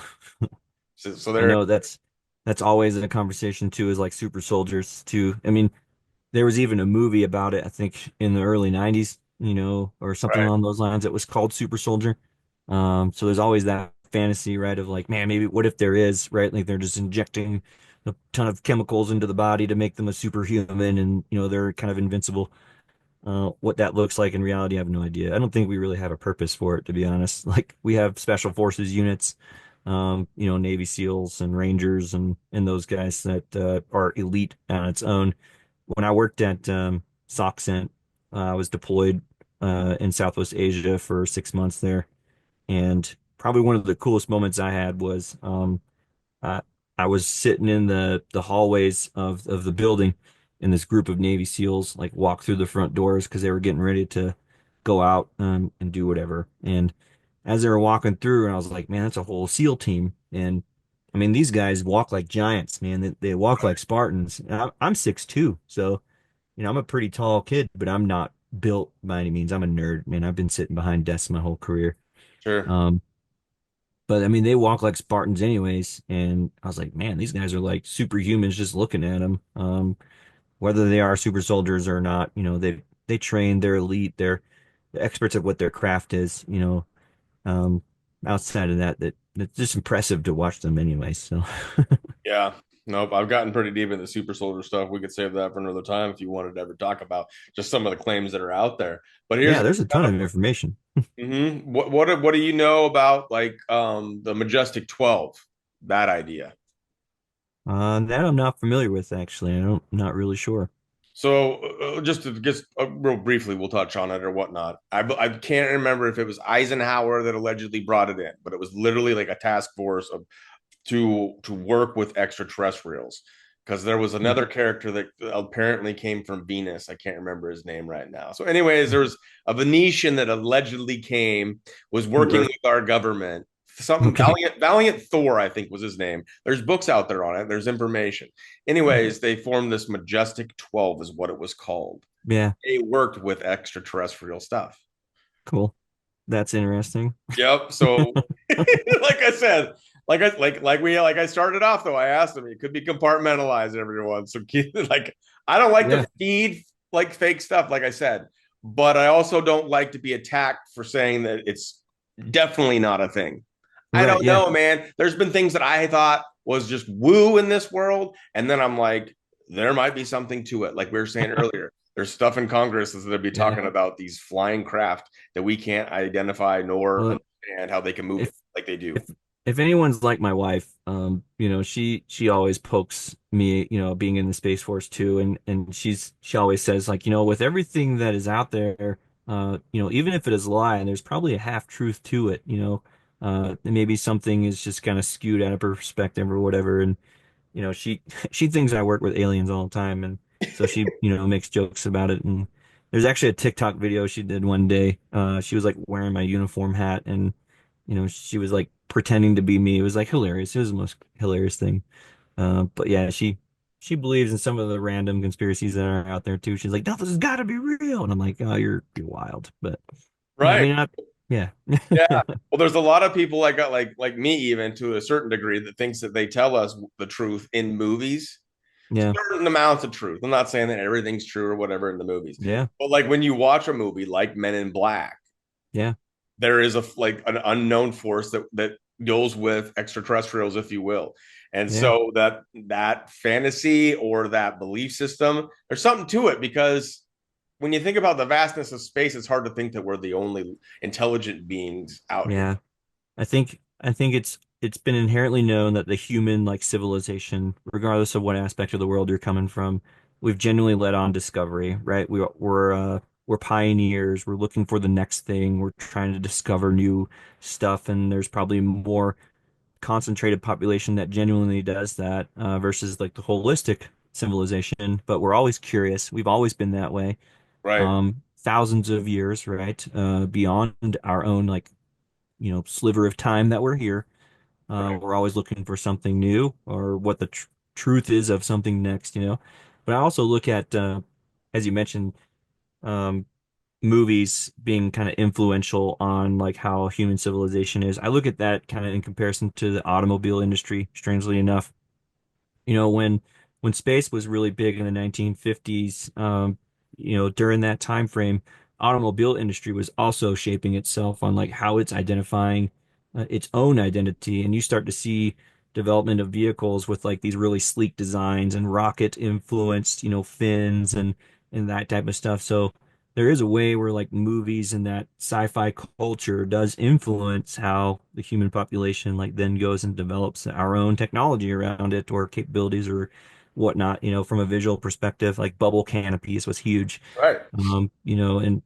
So I there, know that's always in a conversation too, is like super soldiers too. I mean, there was even a movie about it, I think in the early 90s, or something right, along those lines. It was called Super Soldier. So there's always that fantasy, right, of like, man, maybe what if there is, right? Like they're just injecting a ton of chemicals into the body to make them a superhuman and, they're kind of invincible. What that looks like in reality, I have no idea. I don't think we really have a purpose for it, to be honest. Like we have special forces units, Navy SEALs and Rangers and those guys that are elite on its own. When I worked at SOCCENT, I was deployed in Southwest Asia for 6 months there, and probably one of the coolest moments I had was I, I was sitting in the hallways of the building, and this group of Navy SEALs like walked through the front doors because they were getting ready to go out and do whatever. And as they were walking through, and I was like, man, that's a whole SEAL team. And I mean, these guys walk like giants, man. They walk like Spartans. And I'm 6'2", so I'm a pretty tall kid, but I'm not built by any means. I'm a nerd, man. I've been sitting behind desks my whole career. sure. Um, but I mean, they walk like Spartans anyways. And I was like, man, these guys are like superhumans just looking at them. Whether they are super soldiers or not, they train, they're elite, they're experts at what their craft is, um, outside of that's just impressive to watch them anyways. So Yeah. Nope. I've gotten pretty deep into super soldier stuff. We could save that for another time if you wanted to ever talk about just some of the claims that are out there. But here's yeah, there's a ton of information. what do you know about like the Majestic 12? That idea. That I'm not familiar with actually. Not really sure. So just to just real briefly, we'll touch on it or whatnot. I can't remember if it was Eisenhower that allegedly brought it in, but it was literally like a task force of to work with extraterrestrials, because there was Hmm. another character that apparently came from Venus. I can't remember his name right now. So, anyways, there was a Venetian that allegedly came, was To working Earth. with our government. Something Okay. Valiant Thor, I think was his name. There's books out there on it. There's information. Anyways, they formed this Majestic 12, is what it was called. Yeah, They worked with extraterrestrial stuff. cool. That's interesting. Yep. So, like I said, like I started off though. I asked him. It could be compartmentalized, everyone. So, like, I don't like to Yeah, feed like fake stuff, like I said, but I also don't like to be attacked for saying that it's definitely not a thing. I right. don't Yeah. know, man. There's been things that I thought was just woo in this world. And then I'm like, there might be something to it. Like we were saying earlier, there's stuff in Congress that'll be Yeah. talking about these flying craft that we can't identify nor Well, understand how they can move if like they do. if if anyone's like my wife, she always pokes me, being in the Space Force too, and she always says like, with everything that is out there, even if it is a lie, there's probably a half truth to it, maybe something is just kind of skewed out of perspective or whatever, and she she thinks I work with aliens all the time, and so she makes jokes about it. And there's actually a TikTok video she did one day. She was like wearing my uniform hat, and she was like pretending to be me. It was like hilarious. It was the most hilarious thing. But yeah, she believes in some of the random conspiracies that are out there too. She's like, "No, this has got to be real," and I'm like, "Oh, you're wild." But yeah, I Right. mean, yeah, Yeah. Well, there's a lot of people like me even to a certain degree that thinks that they tell us the truth in movies. yeah, Certain amounts of truth. I'm not saying that everything's true or whatever in the movies. yeah, But like when you watch a movie like Men in Black, yeah, there is a like an unknown force that deals with extraterrestrials, if you will. And yeah, so that fantasy or that belief system, there's something to it because when you think about the vastness of space, it's hard to think that we're the only intelligent beings out here. yeah. I think it's been inherently known that the human like civilization, regardless of what aspect of the world you're coming from, we've genuinely led on discovery, right? We're pioneers. We're looking for the next thing. We're trying to discover new stuff, and there's probably more concentrated population that genuinely does that versus like the holistic civilization. But we're always curious. We've always been that way. Right. Thousands of years, right? Beyond our own like sliver of time that we're here. Right. We're always looking for something new or what the truth is of something next. But I also look at, as you mentioned, um, movies being kind of influential on like how human civilization is. I look at that kind of in comparison to the automobile industry, strangely enough. When space was really big in the 1950s, during that time frame, automobile industry was also shaping itself on like how it's identifying its own identity, and you start to see development of vehicles with like these really sleek designs and rocket influenced, fins and that type of stuff. So there is a way where like movies and that sci-fi culture does influence how the human population like then goes and develops our own technology around it or capabilities or whatnot, from a visual perspective, like bubble canopies was huge. Right. And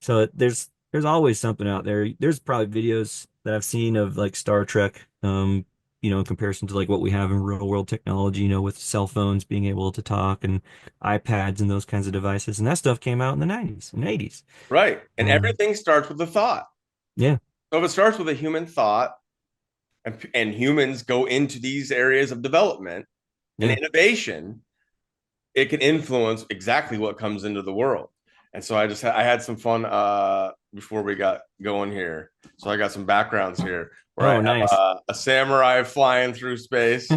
so there's always something out there. There's probably videos that I've seen of like Star Trek, in comparison to like what we have in real world technology, with cell phones being able to talk and iPads and those kinds of devices. And that stuff came out in the 90s and 80s. Right. And Um, everything starts with a thought. yeah, So if it starts with a human thought and humans go into these areas of development and yeah. innovation, it can influence exactly what comes into the world. And so I had some fun before we got going here. So I got some backgrounds here where I Oh, have nice. a samurai flying through space.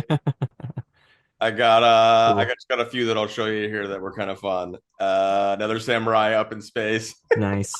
I Cool. just got a few that I'll show you here that were kind of fun. Another samurai up in space. Nice.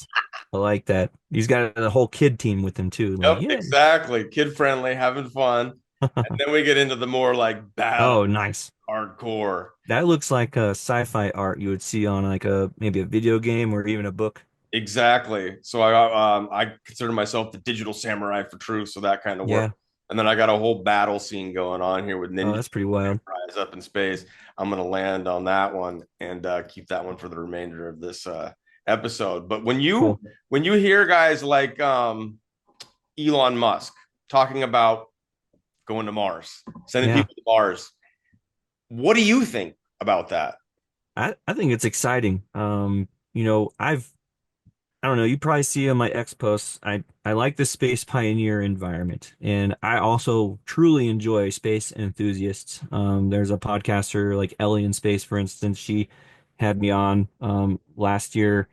I like that. He's got a whole kid team with him too. Like, Yep, yeah. exactly. Kid friendly, having fun. And then we get into the more like battle Oh, nice. hardcore. That looks like a sci-fi art you would see on like maybe a video game or even a book. Exactly. So I consider myself the digital samurai for truth, so that kind of work. Yeah. And then I got a whole battle scene going on here with Oh, ninja that's pretty wild. samurais up in space. I'm gonna land on that one and keep that one for the remainder of this episode. But Cool. when you hear guys like Elon Musk talking about going to Mars, sending Yeah. people to Mars, what do you think about that? I think it's exciting. I don't know, you probably see on my X posts, I like the space pioneer environment, and I also truly enjoy space enthusiasts. There's a podcaster like Ellie in Space, for instance. She had me on last year,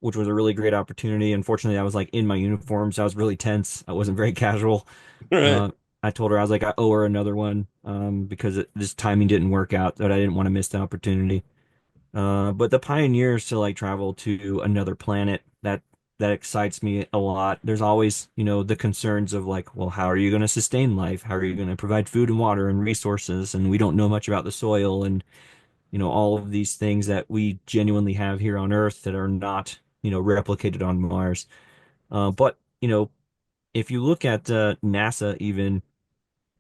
which was a really great opportunity. Unfortunately, I was like in my uniform, so I was really tense. I wasn't very casual. Right. Uh, I told her I was like I owe her another one because this timing didn't work out, that I didn't want to miss the opportunity. But the pioneers to like travel to another planet, that excites me a lot. There's always, the concerns of like, well, how are you going to sustain life? How are you going to provide food and water and resources? And we don't know much about the soil and, all of these things that we genuinely have here on Earth that are not, replicated on Mars. But, if you look at NASA even,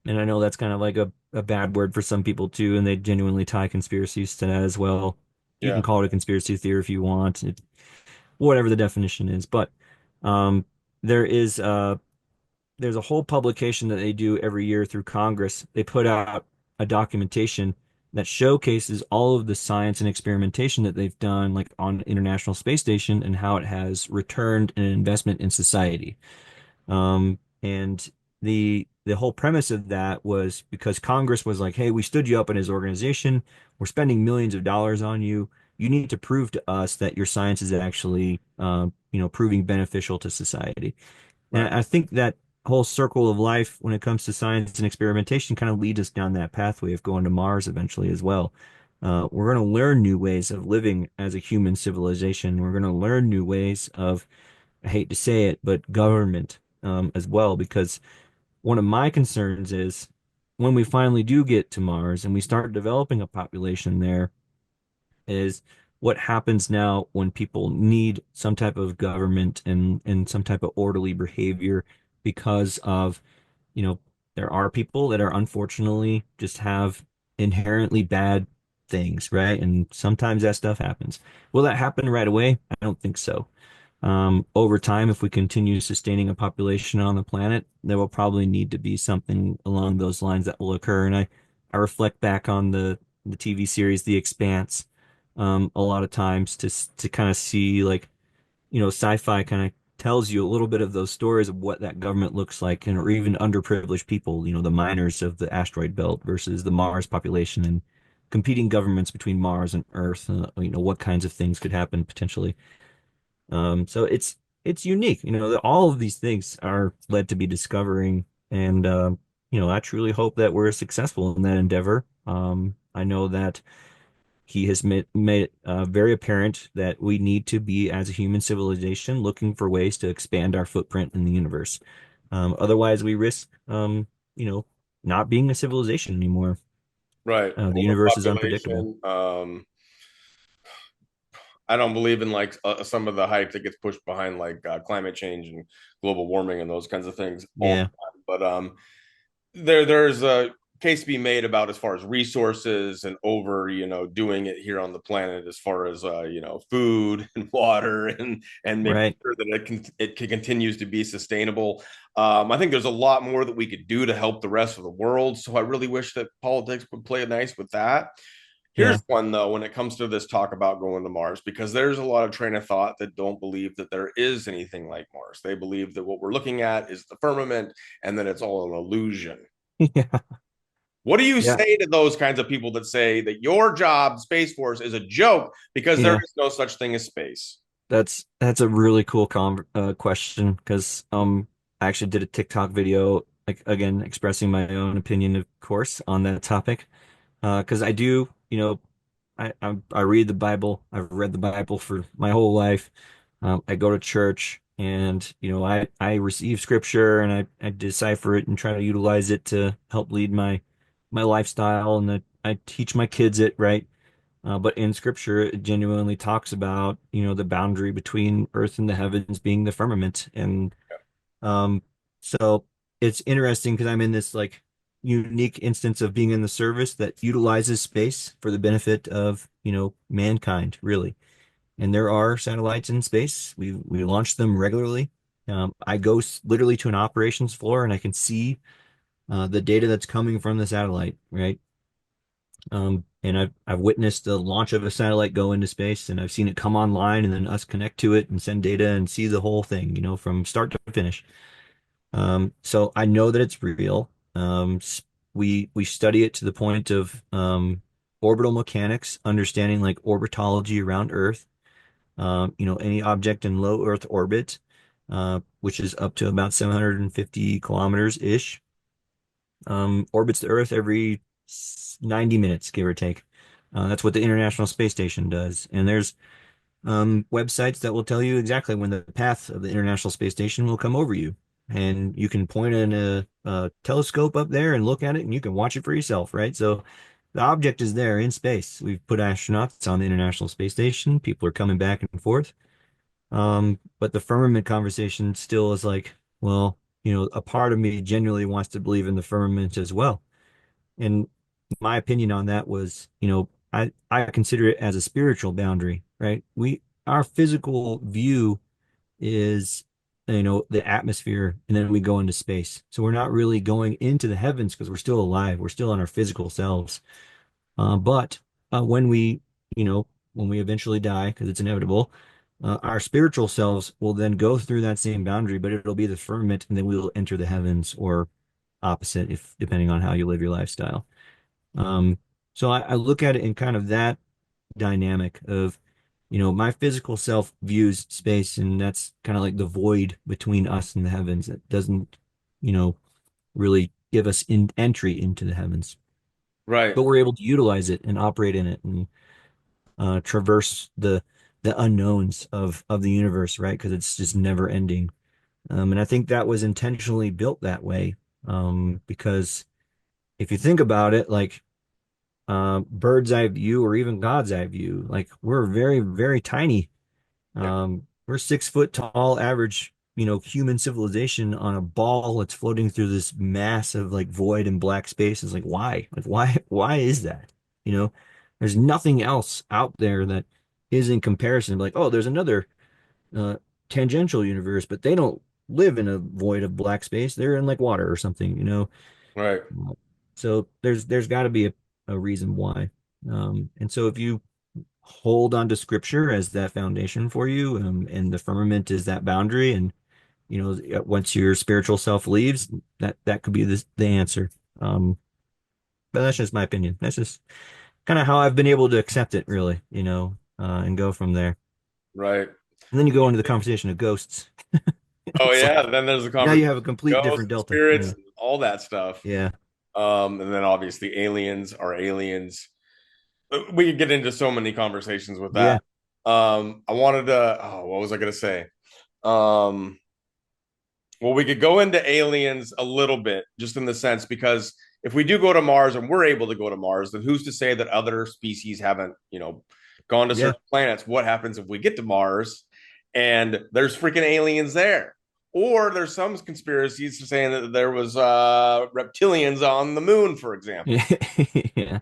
and I know that's kind of like a bad word for some people too, and they genuinely tie conspiracies to that as well. You can Yeah. call it a conspiracy theory if you want, whatever the definition is. But um, there is there's a whole publication that they do every year through Congress. They put out a documentation that showcases all of the science and experimentation that they've done, like on International Space Station, and how it has returned an investment in society. And the whole premise of that was because Congress was like, hey, we stood you up in his organization. We're spending millions of dollars on you. You need to prove to us that your science is actually, proving beneficial to society. And Right. I think that whole circle of life when it comes to science and experimentation kind of leads us down that pathway of going to Mars eventually as well. We're going to learn new ways of living as a human civilization. We're going to learn new ways of, I hate to say it, but government as well, because one of my concerns is when we finally do get to Mars and we start developing a population there, is what happens now when people need some type of government and some type of orderly behavior because of, you know, there are people that are unfortunately just have inherently bad things, right? And sometimes that stuff happens. Will that happen right away? I don't think so. Over time, if we continue sustaining a population on the planet, there will probably need to be something along those lines that will occur. And I reflect back on the TV series The Expanse, a lot of times to kind of see like, sci-fi kind of tells you a little bit of those stories of what that government looks like, and or even underprivileged people, the miners of the asteroid belt versus the Mars population and competing governments between Mars and Earth, what kinds of things could happen potentially. So it's unique, that all of these things are led to be discovering, and I truly hope that we're successful in that endeavor. I know that he has made it very apparent that we need to be, as a human civilization, looking for ways to expand our footprint in the universe. Otherwise, we risk, not being a civilization anymore. Right. The universe is unpredictable. Overpopulation. I don't believe in like some of the hype that gets pushed behind like climate change and global warming and those kinds of things all the Yeah, time. But there's a case to be made about as far as resources and over doing it here on the planet as far as food and water and making right. sure that continues to be sustainable. I think there's a lot more that we could do to help the rest of the world, so I really wish that politics would play nice with that. Yeah, Here's one though, when it comes to this talk about going to Mars, because there's a lot of train of thought that don't believe that there is anything like Mars. They believe that what we're looking at is the firmament and that it's all an illusion. yeah, What do you yeah, say to those kinds of people that say that your job, Space Force, is a joke because there yeah. is no such thing as space? That's a really cool question because I actually did a TikTok video, like, again, expressing my own opinion, of course, on that topic. Because I do, I read the Bible. I've read the Bible for my whole life. I go to church, and I receive scripture, and I decipher it and try to utilize it to help lead my lifestyle, and I teach my kids it, right? But in scripture, it genuinely talks about, the boundary between earth and the heavens being the firmament. And um, so it's interesting because I'm in this like unique instance of being in the service that utilizes space for the benefit of, mankind, really. And there are satellites in space. We launch them regularly. I go literally to an operations floor and I can see the data that's coming from the satellite, right? And I've witnessed the launch of a satellite go into space, and I've seen it come online, and then us connect to it and send data and see the whole thing, from start to finish. So I know that it's real. We study it to the point of orbital mechanics, understanding like orbitology around Earth. Any object in low Earth orbit, which is up to about 750 kilometers ish, orbits the Earth every 90 minutes, give or take. That's what the International Space Station does. And there's websites that will tell you exactly when the path of the International Space Station will come over you. And you can point in a telescope up there and look at it, and you can watch it for yourself, right? So the object is there in space. We've put astronauts on the International Space Station. People are coming back and forth. But the firmament conversation still is like, well, a part of me genuinely wants to believe in the firmament as well. And my opinion on that was, I consider it as a spiritual boundary, right? Our physical view is, the atmosphere, and then we go into space. So we're not really going into the heavens because we're still alive. We're still in our physical selves. But when you know, when we eventually die, because it's inevitable, our spiritual selves will then go through that same boundary, but it'll be the firmament, and then we will enter the heavens or opposite, if depending on how you live your lifestyle. Um, so I look at it in kind of that dynamic of, my physical self views space, and that's kind of like the void between us and the heavens that doesn't, you know, really give us entry into the heavens. Right. But we're able to utilize it and operate in it and traverse the unknowns of the universe, right? Because it's just never ending. And I think that was intentionally built that way. Because if you think about it, like bird's eye view or even God's eye view. Like we're very, very tiny. Yeah. We're 6 foot tall, average, human civilization on a ball that's floating through this massive like void and black space. It's like why? Like why is that? You know, there's nothing else out there that is in comparison. Like, oh, there's another uh tangential universe, but they don't live in a void of black space. They're in like water or something, you know. Right. So there's got to be a reason why. And so if you hold on to scripture as that foundation for you, and the firmament is that boundary, and once your spiritual self leaves, that could be the answer. But that's just my opinion. That's just kind of how I've been able to accept it, really, and go from there. Right. And then you go into the conversation of ghosts. Oh It's yeah. like Then there's a now conversation you have a of complete ghosts different and delta. spirits Yeah. and all that stuff. Yeah. And then obviously aliens are aliens. We could get into so many conversations with that. Yeah. I wanted to, oh, what was I going to say? Um, well, we could go into aliens a little bit, just in the sense because if we do go to Mars and we're able to go to Mars, then who's to say that other species haven't, gone to Yeah. certain planets? What happens if we get to Mars and there's freaking aliens there? Or there's some conspiracies saying that there was reptilians on the moon, for example. Yeah. Yeah.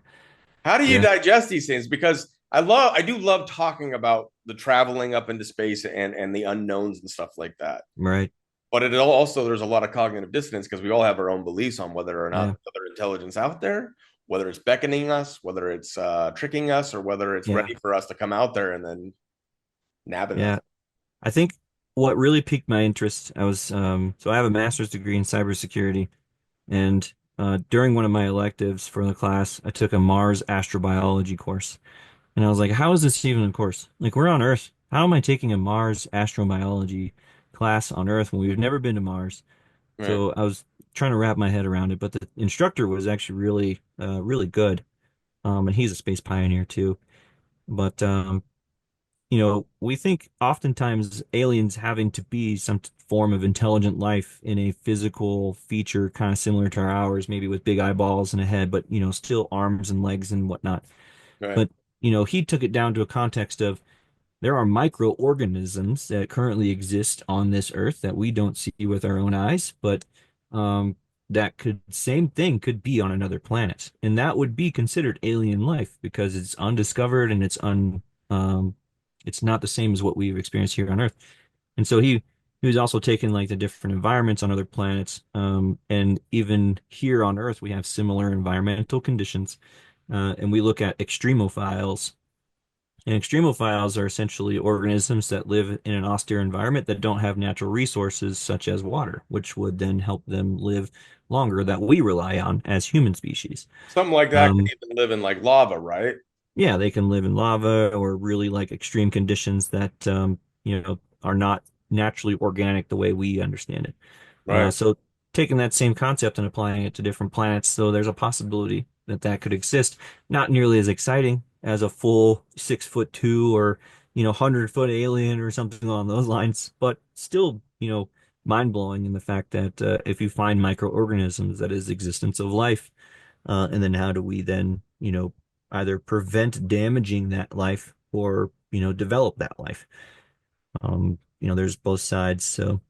How do you Yeah. digest these things? Because I do love talking about the traveling up into space and the unknowns and stuff like that. Right. But it also there's a lot of cognitive dissonance because we all have our own beliefs on whether or not Yeah. there's other intelligence out there, whether it's beckoning us, whether it's tricking us, or whether it's Yeah. ready for us to come out there and then nabbing us. Yeah. I think what really piqued my interest, so I have a master's degree in cybersecurity, and during one of my electives for the class, I took a Mars astrobiology course. And I was like, how is this even a course? Like, we're on Earth. How am I taking a Mars astrobiology class on Earth when we've never been to Mars? Right. So I was trying to wrap my head around it, but the instructor was actually really, really good. And he's a space pioneer too. But we think oftentimes aliens having to be some form of intelligent life in a physical feature kind of similar to ours, maybe with big eyeballs and a head, but still arms and legs and whatnot. Right. But he took it down to a context of there are microorganisms that currently exist on this earth that we don't see with our own eyes, but um, that could same thing could be on another planet, and that would be considered alien life because it's undiscovered and it's not the same as what we've experienced here on Earth. And so he was also taking like the different environments on other planets, and even here on Earth we have similar environmental conditions, and we look at extremophiles, and extremophiles are essentially organisms that live in an austere environment that don't have natural resources such as water, which would then help them live longer that we rely on as human species. Something like that could Um, even live in like lava, right? yeah, they can live in lava or really like extreme conditions that are not naturally organic the way we understand it. Right. So taking that same concept and applying it to different planets, so there's a possibility that that could exist. Not nearly as exciting as a full 6'2" or 100-foot alien or something along those lines, but still, mind blowing in the fact that if you find microorganisms, that is existence of life, and then how do we then, either prevent damaging that life or, develop that life? There's both sides, so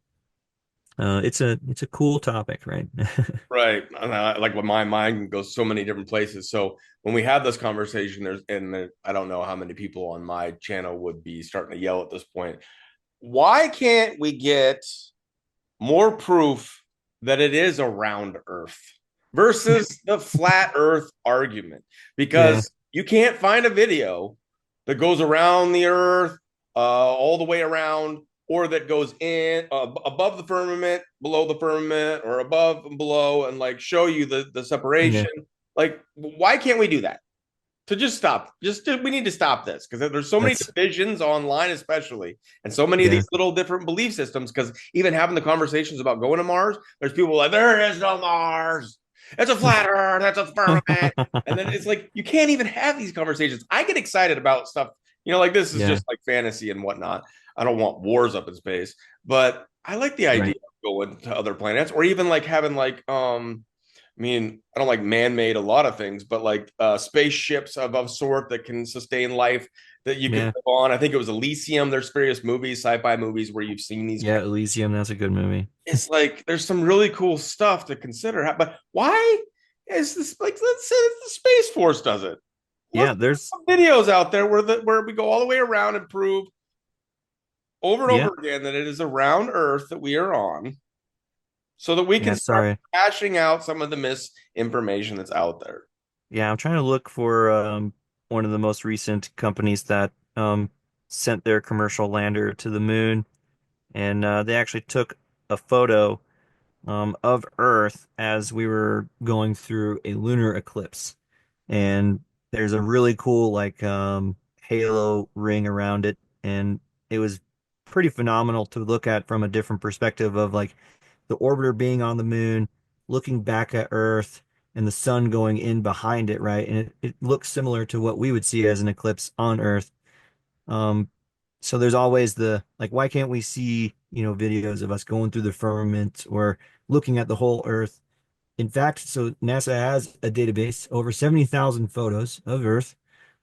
it's a cool topic, right? Right. And like when my mind goes so many different places. So when we have this conversation, I don't know how many people on my channel would be starting to yell at this point. Why can't we get more proof that it is a round Earth versus the flat Earth argument? Yeah, Because you can't find a video that goes around the Earth, all the way around, or that goes in above the firmament, below the firmament, or above and below, and like show you the yeah, separation. Like, why can't we do that? To just stop. We need to stop this because there's so many that's divisions online, especially, and so many of yeah. these little different belief systems. Because even having the conversations about going to Mars, there's people like there is no Mars. It's a flat Earth. That's a firmament. And then it's like you can't even have these conversations. I get excited about stuff, like this is Yeah, just like fantasy and whatnot. I don't want wars up in space, but I like the idea right. of going to other planets or even like having like I mean, I don't like man-made a lot of things, but like spaceships of a sort that can sustain life that you could Yeah, live on. I think it was Elysium. There's various movies, sci-fi movies where you've seen these. yeah, Elysium, that's a good movie. It's like there's some really cool stuff to consider. But why is this like? Let's say the Space Force does it. Yeah, Look there's at videos out there where we go all the way around and prove over and yeah, over again that it is a round Earth that we are on, so that we yeah, can start sorry. hashing out some of the misinformation that's out there. Yeah, I'm trying to look for one of the most recent companies that sent their commercial lander to the moon, and they actually took a photo of Earth as we were going through a lunar eclipse. And there's a really cool like halo ring around it, and it was pretty phenomenal to look at from a different perspective of like the orbiter being on the moon, looking back at Earth, and the sun going in behind it, right? And it looks similar to what we would see as an eclipse on Earth. Um, so there's always the like, why can't we see, videos of us going through the firmament or looking at the whole Earth? In fact, so NASA has a database, over 70,000 photos of Earth,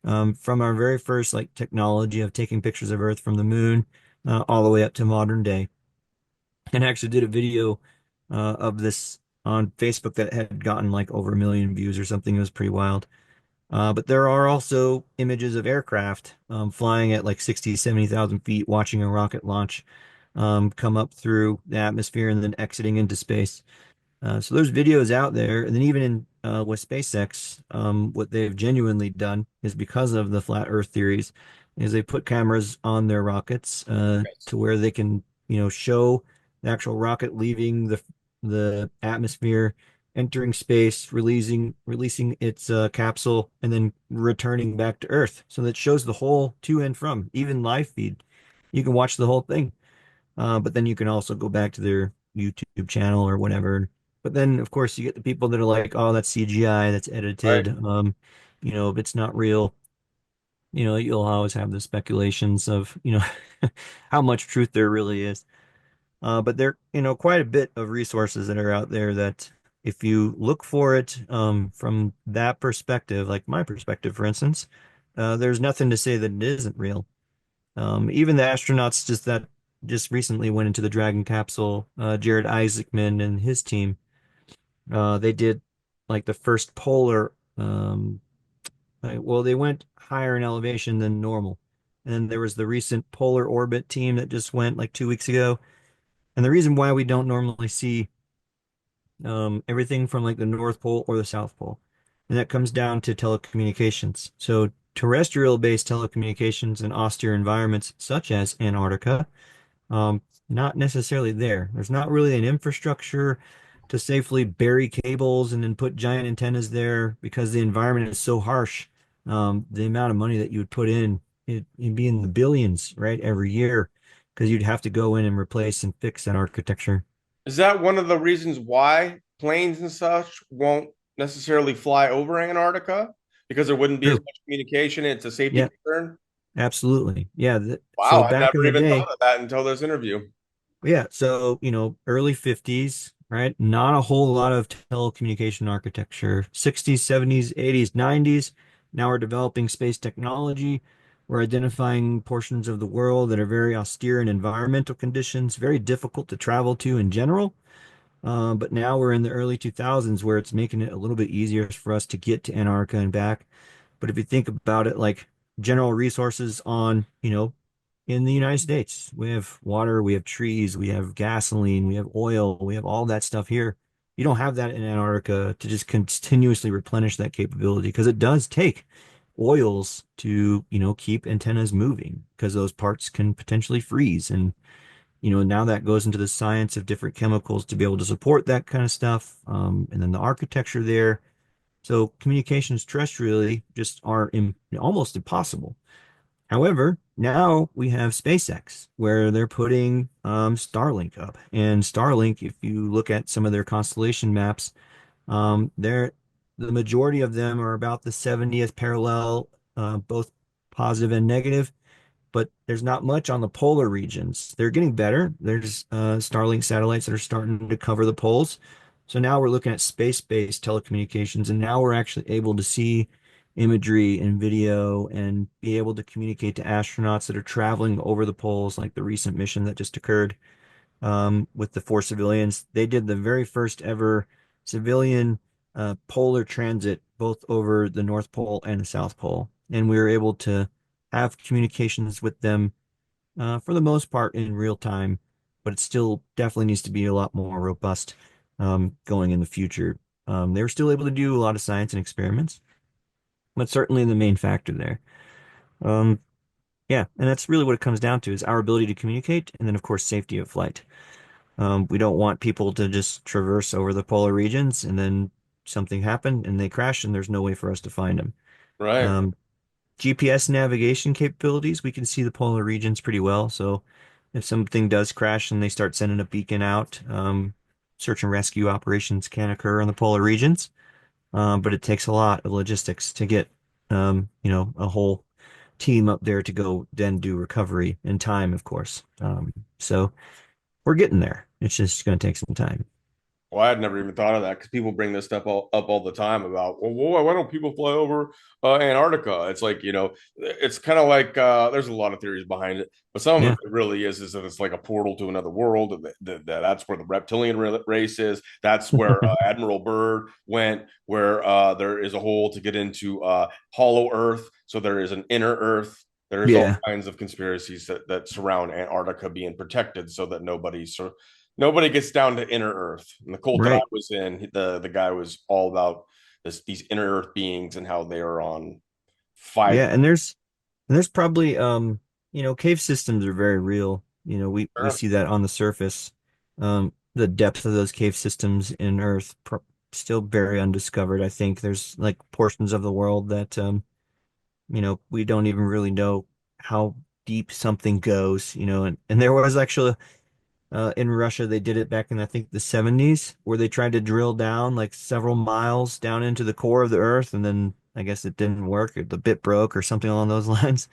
from our very first like technology of taking pictures of Earth from the moon, all the way up to modern day. And actually did a video of this on Facebook that had gotten like over 1 million views or something. It was pretty wild. But there are also images of aircraft flying at like 60, 70,000 feet, watching a rocket launch come up through the atmosphere and then exiting into space. So there's videos out there, and then even in with SpaceX, what they've genuinely done is because of the flat Earth theories, is they put cameras on their rockets to where they can, show the actual rocket leaving the atmosphere, entering space, releasing its capsule, and then returning back to Earth. So that shows the whole to and from, even live feed. You can watch the whole thing. But then you can also go back to their YouTube channel or whatever. But then, of course, you get the people that are like, "Oh, that's CGI, that's Right. edited. If it's not real, you'll always have the speculations of, how much truth there really is." But there, quite a bit of resources that are out there that if you look for it, from that perspective, like my perspective, for instance, there's nothing to say that it isn't real. Even the astronauts just recently went into the Dragon capsule, Jared Isaacman and his team, they did like the first polar, well, they went higher in elevation than normal. And then there was the recent polar orbit team that just went like 2 weeks ago. And the reason why we don't normally see everything from like the North Pole or the South Pole, and that comes down to telecommunications. So terrestrial-based telecommunications in austere environments such as Antarctica, not necessarily there. There's not really an infrastructure to safely bury cables and then put giant antennas there because the environment is so harsh. The amount of money that you would put in, it'd be in the billions, right, every year, because you'd have to go in and replace and fix that architecture. Is that one of the reasons why planes and such won't necessarily fly over Antarctica? Because there wouldn't be as True. much communication. It's a safety Yeah. concern. Absolutely. Yeah. Wow, So I back in never the even day, thought of that until this interview. yeah. So, early 50s, right? Not a whole lot of telecommunication architecture. 60s, 70s, 80s, 90s. Now we're developing space technology. We're identifying portions of the world that are very austere in environmental conditions, very difficult to travel to in general. But now we're in the early 2000s where it's making it a little bit easier for us to get to Antarctica and back. But if you think about it, like general resources in the United States, we have water, we have trees, we have gasoline, we have oil, we have all that stuff here. You don't have that in Antarctica to just continuously replenish that capability because it does take oils to, keep antennas moving because those parts can potentially freeze. And, now that goes into the science of different chemicals to be able to support that kind of stuff. And then the architecture there. So communications terrestrially just are almost impossible. However, now we have SpaceX where they're putting Starlink up. And Starlink, if you look at some of their constellation maps, they're the majority of them are about the 70th parallel, both positive and negative, but there's not much on the polar regions. They're getting better. There's Starlink satellites that are starting to cover the poles. So now we're looking at space-based telecommunications, and now we're actually able to see imagery and video and be able to communicate to astronauts that are traveling over the poles, like the recent mission that just occurred with the four civilians. They did the very first ever civilian polar transit, both over the North Pole and the South Pole. And we were able to have communications with them for the most part in real time, but it still definitely needs to be a lot more robust going in the future. They were still able to do a lot of science and experiments, but certainly the main factor there. Um, yeah, and that's really what it comes down to is our ability to communicate, and then of course safety of flight. We don't want people to just traverse over the polar regions and then something happened and they crash and there's no way for us to find them. Right. Um, GPS navigation capabilities, we can see the polar regions pretty well. So if something does crash and they start sending a beacon out, search and rescue operations can occur in the polar regions. But it takes a lot of logistics to get, a whole team up there to go then do recovery in time, of course. So we're getting there. It's just going to take some time. Well, I had never even thought of that because people bring this stuff up all the time about, well, why don't people fly over Antarctica? It's like, it's kind of like there's a lot of theories behind it, but some of Yeah, it really is that it's like a portal to another world. And that's where the reptilian race is. That's where Admiral Byrd went, where there is a hole to get into Hollow Earth. So there is an inner Earth. There's all yeah, kinds of conspiracies that surround Antarctica being protected so that nobody gets down to inner Earth. And the cult that I right. was in, the guy was all about these inner Earth beings and how they are on Yeah, five. and there's probably cave systems are very real. We Sure. see that on the surface. The depth of those cave systems in Earth pro still very undiscovered. I think there's like portions of the world that we don't even really know how deep something goes, and there was actually in Russia, they did it back in, I think, the 70s, where they tried to drill down like several miles down into the core of the Earth, and then I guess it didn't work, or the bit broke, or something along those lines.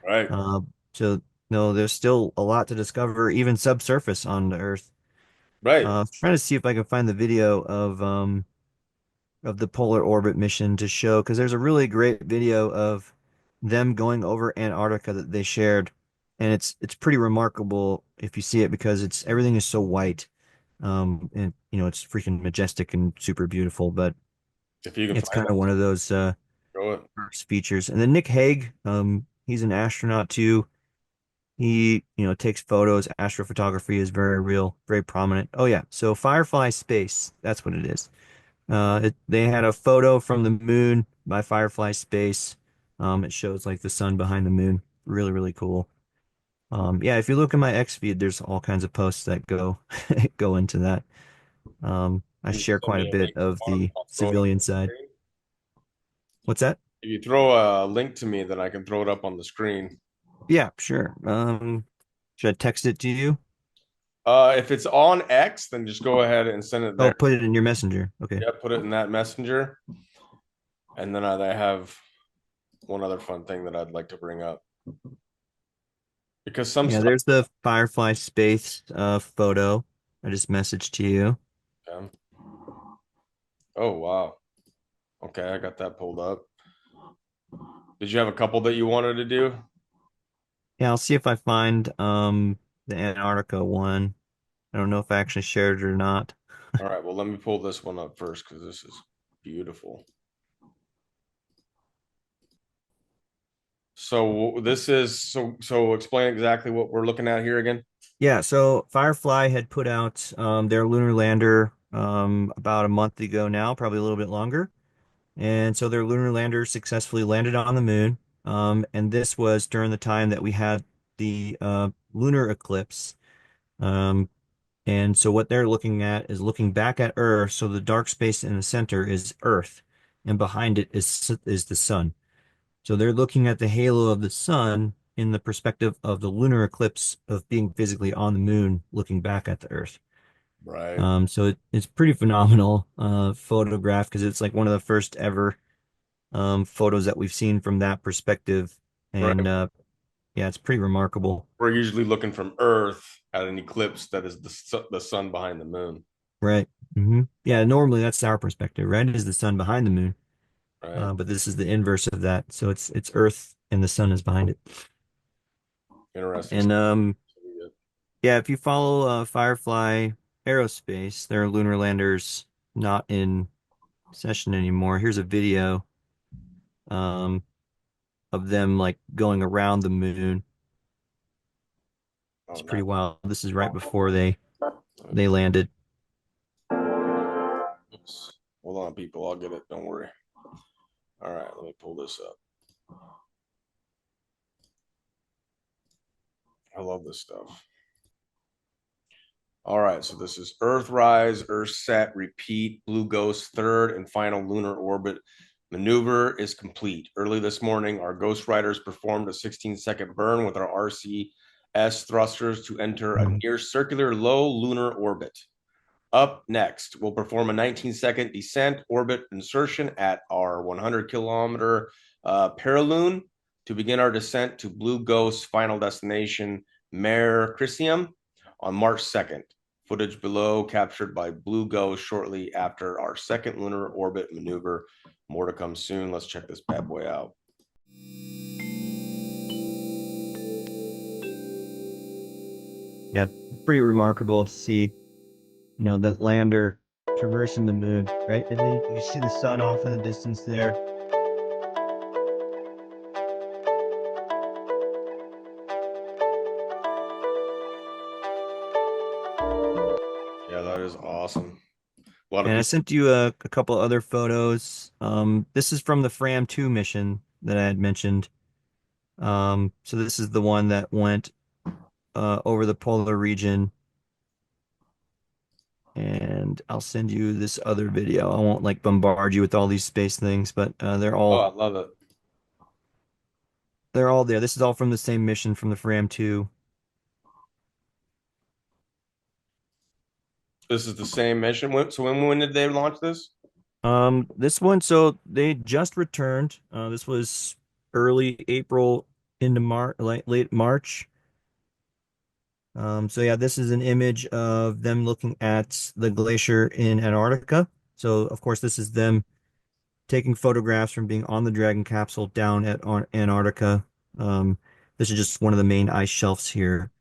Right. Uh, so, no, there's still a lot to discover, even subsurface on the Earth. Right. Trying to see if I can find the video of the polar orbit mission to show, because there's a really great video of them going over Antarctica that they shared, and it's pretty remarkable if you see it because it's everything is so white. And it's freaking majestic and super beautiful, but If you can it's find kind of that, one of those show it. first features. And then Nick Hague, he's an astronaut too. He, takes photos. Astrophotography is very real, very prominent. Oh yeah, so Firefly Space, that's what it is. They had a photo from the moon by Firefly Space. It shows like the sun behind the moon. Really, really cool. Yeah, if you look at my X feed, there's all kinds of posts that go go into that. I You share send quite a me a bit link. of the I'll throw it up civilian on the side. screen. What's that? If you throw a link to me, then I can throw it up on the screen. Yeah, sure. Should I text it to you? If it's on X, then just go ahead and send it Oh, there. put it in your messenger. Okay. Yeah, put it in that messenger. And then I have one other fun thing that I'd like to bring up. Because some Yeah, stuff. there's the Firefly space photo I just messaged to you. Yeah. Oh wow. Okay, I got that pulled up. Did you have a couple that you wanted to do? Yeah, I'll see if I find the Antarctica one. I don't know if I actually shared it or not. All right, well, let me pull this one up first because this is beautiful. So this is so explain exactly what we're looking at here again. Yeah, so Firefly had put out their lunar lander about a month ago now, probably a little bit longer. And so their lunar lander successfully landed on the moon. And this was during the time that we had the lunar eclipse. Um, and so what they're looking at is looking back at Earth. So the dark space in the center is Earth, and behind it is the sun. So they're looking at the halo of the sun in the perspective of the lunar eclipse of being physically on the moon, looking back at the Earth. Right. It's pretty phenomenal photograph because it's like one of the first ever photos that we've seen from that perspective. Right. And yeah, it's pretty remarkable. We're usually looking from Earth at an eclipse that is the sun behind the moon. Right. Yeah, normally that's our perspective, right? Is the sun behind the moon. Right. But this is the inverse of that. So it's Earth and the sun is behind it. Interesting. And yeah, if you follow Firefly Aerospace, their lunar lander's not in session anymore. Here's a video um of them like going around the moon. Oh, It's pretty nice. wild. This is right before they landed. Oops. Hold on, people. I'll get it. Don't worry. All right, let me pull this up. I love this stuff. All right, so this is Earthrise, Earthset, repeat, Blue Ghost, third and final lunar orbit maneuver is complete. Early this morning, our Ghost Riders performed a 16-second burn with our RCS thrusters to enter a Mhm. near circular low lunar orbit. Up next, we'll perform a 19-second descent orbit insertion at our 100-kilometer paraloon to begin our descent to Blue Ghost's final destination, Mare Crisium, on March 2nd. Footage below captured by Blue Ghost shortly after our second lunar orbit maneuver. More to come soon. Let's check this bad boy out. Yeah, pretty remarkable to see, that lander traversing the moon, right? And then you see the sun off in the distance there. Yeah, that is awesome. A lot of And I people. sent you a couple other photos. This is from the Fram 2 mission that I had mentioned. So this is the one that went over the polar region. And I'll send you this other video. I won't like bombard you with all these space things, but Oh, I love it. they're all there. This is all from the same mission from the Fram 2. This is the same mission. So when did they launch this? This one, so they just returned. This was early April into March, late March. So yeah, this is an image of them looking at the glacier in Antarctica. So of course, this is them taking photographs from being on the Dragon capsule down at Antarctica. Um, this is just one of the main ice shelves here.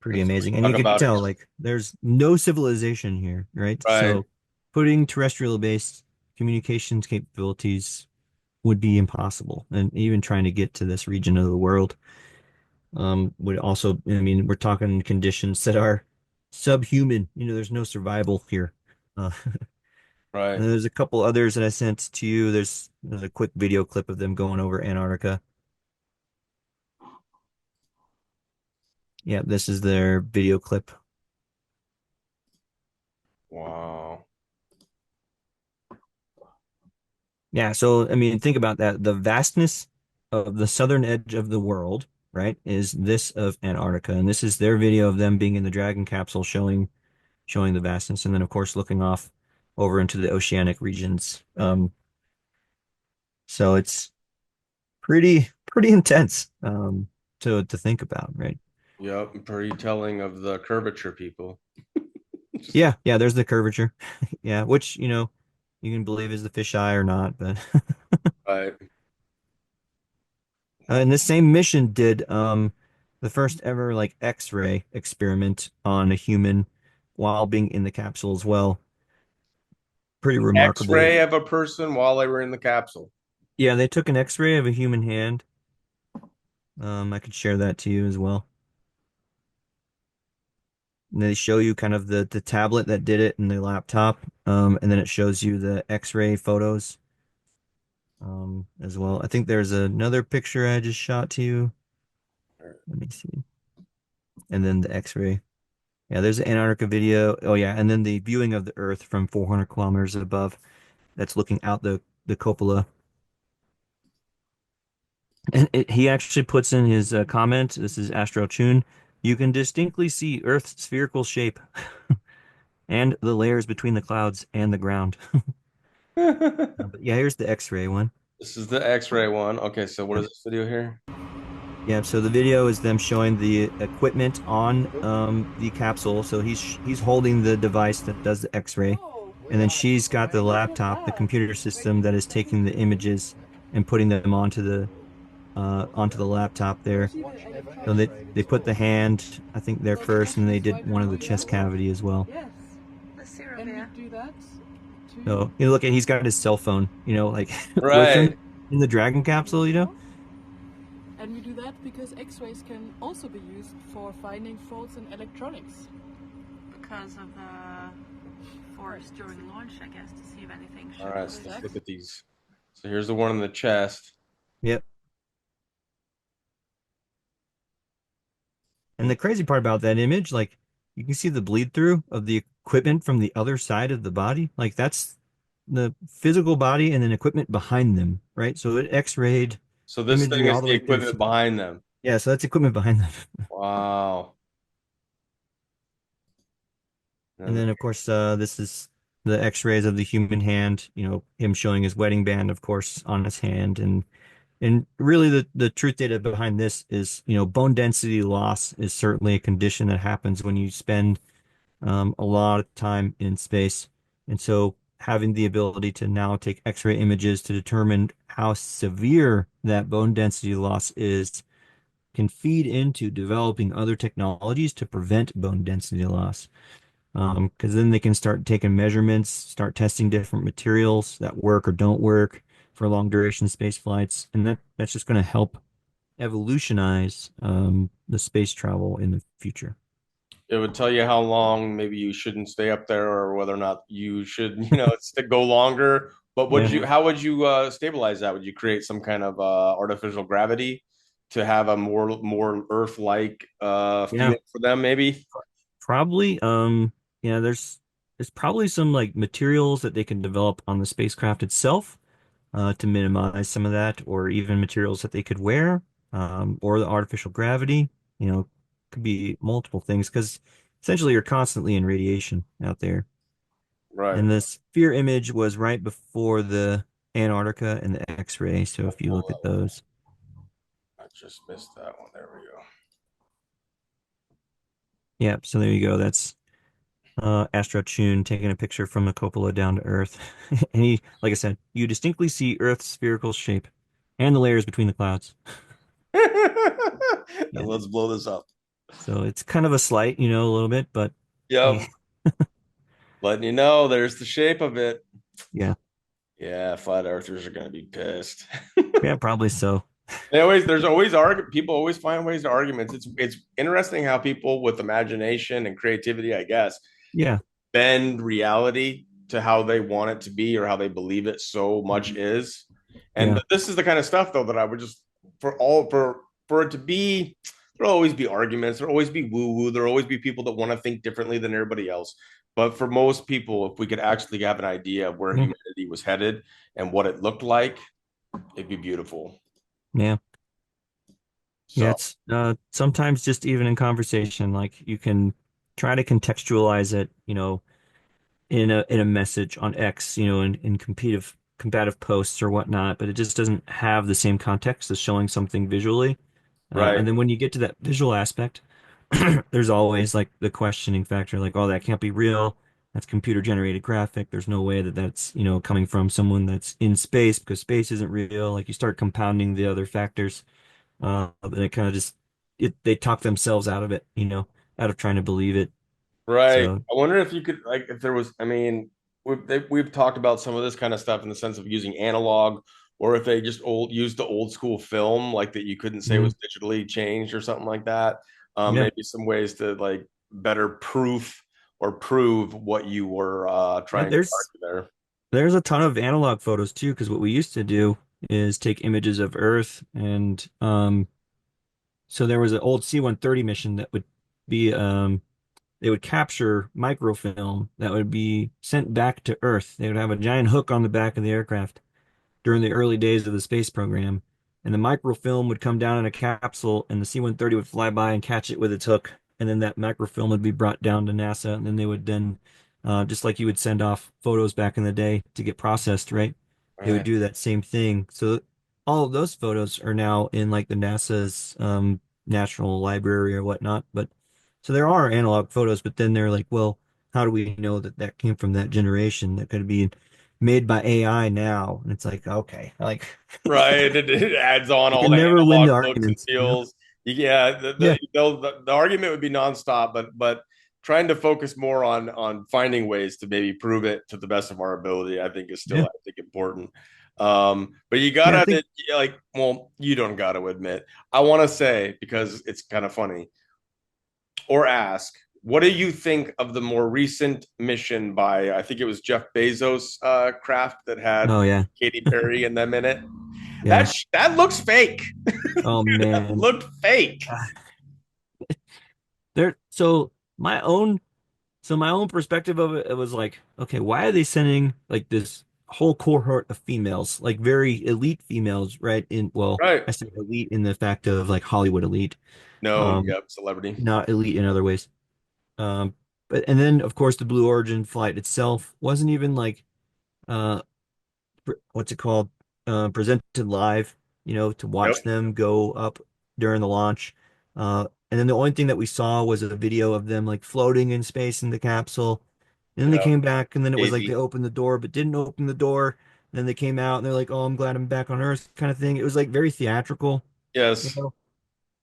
Pretty And so we amazing. And talk you can about tell like there's no civilization here, right? right, So putting terrestrial based communications capabilities would be impossible. And even trying to get to this region of the world would also, I mean, we're talking conditions that are subhuman. There's no survival here. Uh, right. and there's a couple others that I sent to you. There's a quick video clip of them going over Antarctica. Yeah, this is their video clip. Wow. Yeah, so I mean, think about that. The vastness of the southern edge of the world, right, is this of Antarctica, and this is their video of them being in the Dragon capsule, showing the vastness, and then of course looking off over into the oceanic regions. So it's pretty intense to think about, right? Yep, pretty telling of the curvature people. Just Yeah, there's the curvature. Yeah, which, you can believe is the fisheye or not, but right. and this same mission did the first ever like X-ray experiment on a human while being in the capsule as well. Pretty remarkable. X-ray of a person while they were in the capsule. Yeah, they took an X-ray of a human hand. I could share that to you as well. And they show you kind of the tablet that did it and the laptop, and then it shows you the X-ray photos as well. I think there's another picture I just shot to you. Let me see. And then the X-ray. Yeah, there's an Antarctica video. Oh yeah, and then the viewing of the Earth from 400 kilometers above. That's looking out the cupola. And he actually puts in his comment. This is Astro Chun. You can distinctly see Earth's spherical shape and the layers between the clouds and the ground. But yeah, here's the X-ray one. This is the X-ray one. Okay, so what Yeah. is this video here? Yeah, so the video is them showing the equipment on the capsule. So he's holding the device that does the X-ray, and then she's got the laptop, the computer system that is taking the images and putting them onto the laptop there. So they put the hand, I think, there first, and they did one of the chest cavity as well. Yes. The serum, and yeah. We do that So look at he's got his cell phone, like with him Right. in the Dragon capsule. and we do that because X-rays can also be used for finding faults in electronics. Because of the force during launch, I guess, to see if anything All should. right, so let's look at these. So here's the one in the chest. Yep. And the crazy part about that image, like you can see the bleed through of the equipment from the other side of the body. Like that's the physical body and then equipment behind them, right? So it X-rayed So this thing imagery is all the the way through. equipment behind them. Yeah, so that's equipment behind them. Wow. And And then of course, this is the X-rays of the human hand, him showing his wedding band, of course, on his hand. And really the truth data behind this is, bone density loss is certainly a condition that happens when you spend a lot of time in space. And so having the ability to now take X-ray images to determine how severe that bone density loss is can feed into developing other technologies to prevent bone density loss. Because then they can start taking measurements, start testing different materials that work or don't work for long duration space flights. And that's just going to help evolutionize the space travel in the future. it would tell you how long maybe you shouldn't stay up there or whether or not you should, go longer. But Yeah. how would you stabilize that? Would you create some kind of artificial gravity to have a more Earth-like Yeah. feel for them, maybe? Probably. Yeah, there's probably some like materials that they can develop on the spacecraft itself to minimize some of that, or even materials that they could wear, or the artificial gravity. Could be multiple things because essentially you're constantly in radiation out there. Right. And the sphere image was right before the Antarctica and the X-ray. So I'll if you pull look at that one. those, I just missed that one. There we go. yeah. So there you go. That's Astro Chun taking a picture from the cupola down to Earth. And like I said, you distinctly see Earth's spherical shape and the layers between the clouds. Yeah. And let's blow this up. So it's kind of a slight, a little bit, but hey, Yep. Letting you know there's the shape of it. yeah, Yeah, flat earthers are gonna be pissed. yeah, probably so. There's always people always find ways to arguments. It's interesting how people with imagination and creativity, I guess, Yeah, bend reality to how they want it to be or how they believe it so much is. And yeah, this is the kind of stuff though that I would just for it to be there'll always be arguments, there'll always be woo-woo, there'll always be people that want to think differently than everybody else. But for most people, if we could actually have an idea of where yeah, humanity was headed and what it looked like, it'd be beautiful. yeah. Yeah, So it's sometimes just even in conversation, like you can try to contextualize it, in a message on X, in combative posts or whatnot, but it just doesn't have the same context as showing something visually. Right. And then when you get to that visual aspect, there's always like the questioning factor, like, oh, that can't be real. That's computer generated graphic. There's no way that that's, coming from someone that's in space because space isn't real. Like you start compounding the other factors, and it kind of just they talk themselves out of it, out of trying to believe it. Right. So I wonder if you could, like, if there was, I mean, we've talked about some of this kind of stuff in the sense of using analog, or if they just used the old school film, like that you couldn't say mhm. was digitally changed or something like that. Yeah, Maybe some ways to like better proof or prove what you were yeah. trying to There's argue there. there's a ton of analog photos too, because what we used to do is take images of Earth and so there was an old C-130 mission that would be they would capture microfilm that would be sent back to Earth. They would have a giant hook on the back of the aircraft during the early days of the space program. And the microfilm would come down in a capsule, and the C-130 would fly by and catch it with its hook. And then that microfilm would be brought down to NASA, and then they would then, just like you would send off photos back in the day to get processed, right? They would Right. do that same thing. So all of those photos are now in like the NASA's National Library or whatnot. But so there are analog photos, but then they're like, well, how do we know that that came from that generation that could be made by AI now? And it's like, okay, like Right. It adds on you all can the never win analog the looks and arguments, feels. Yeah, Yeah, the argument would be nonstop, but trying to focus more on finding ways to maybe prove it to the best of our ability, I think is still, yeah, I think, important. But you yeah. I gotta think, like, well, you don't gotta admit. I want to say because it's kind of funny or ask. What do you think of the more recent mission by, I think it was Jeff Bezos craft that had oh yeah, Katy Perry in them in it? yeah. That looks fake. Oh That man, looked fake. there. My own perspective of it, it was like, okay, why are they sending like this whole cohort of females, like very elite females, right? Well, Right. I say elite in the fact of like Hollywood elite, No, um, yep, celebrity. not elite in other ways. Um, but and then of course the Blue Origin flight itself wasn't even like uh what's it called? Presented live, to watch Yep. them go up during the launch. And then the only thing that we saw was a video of them like floating in space in the capsule. And then they Yep. came back, and then it was like they Hazy. opened the door but didn't open the door. And then they came out and they're like, "Oh, I'm glad I'm back on Earth," kind of thing. It was like very theatrical, you Yes. know.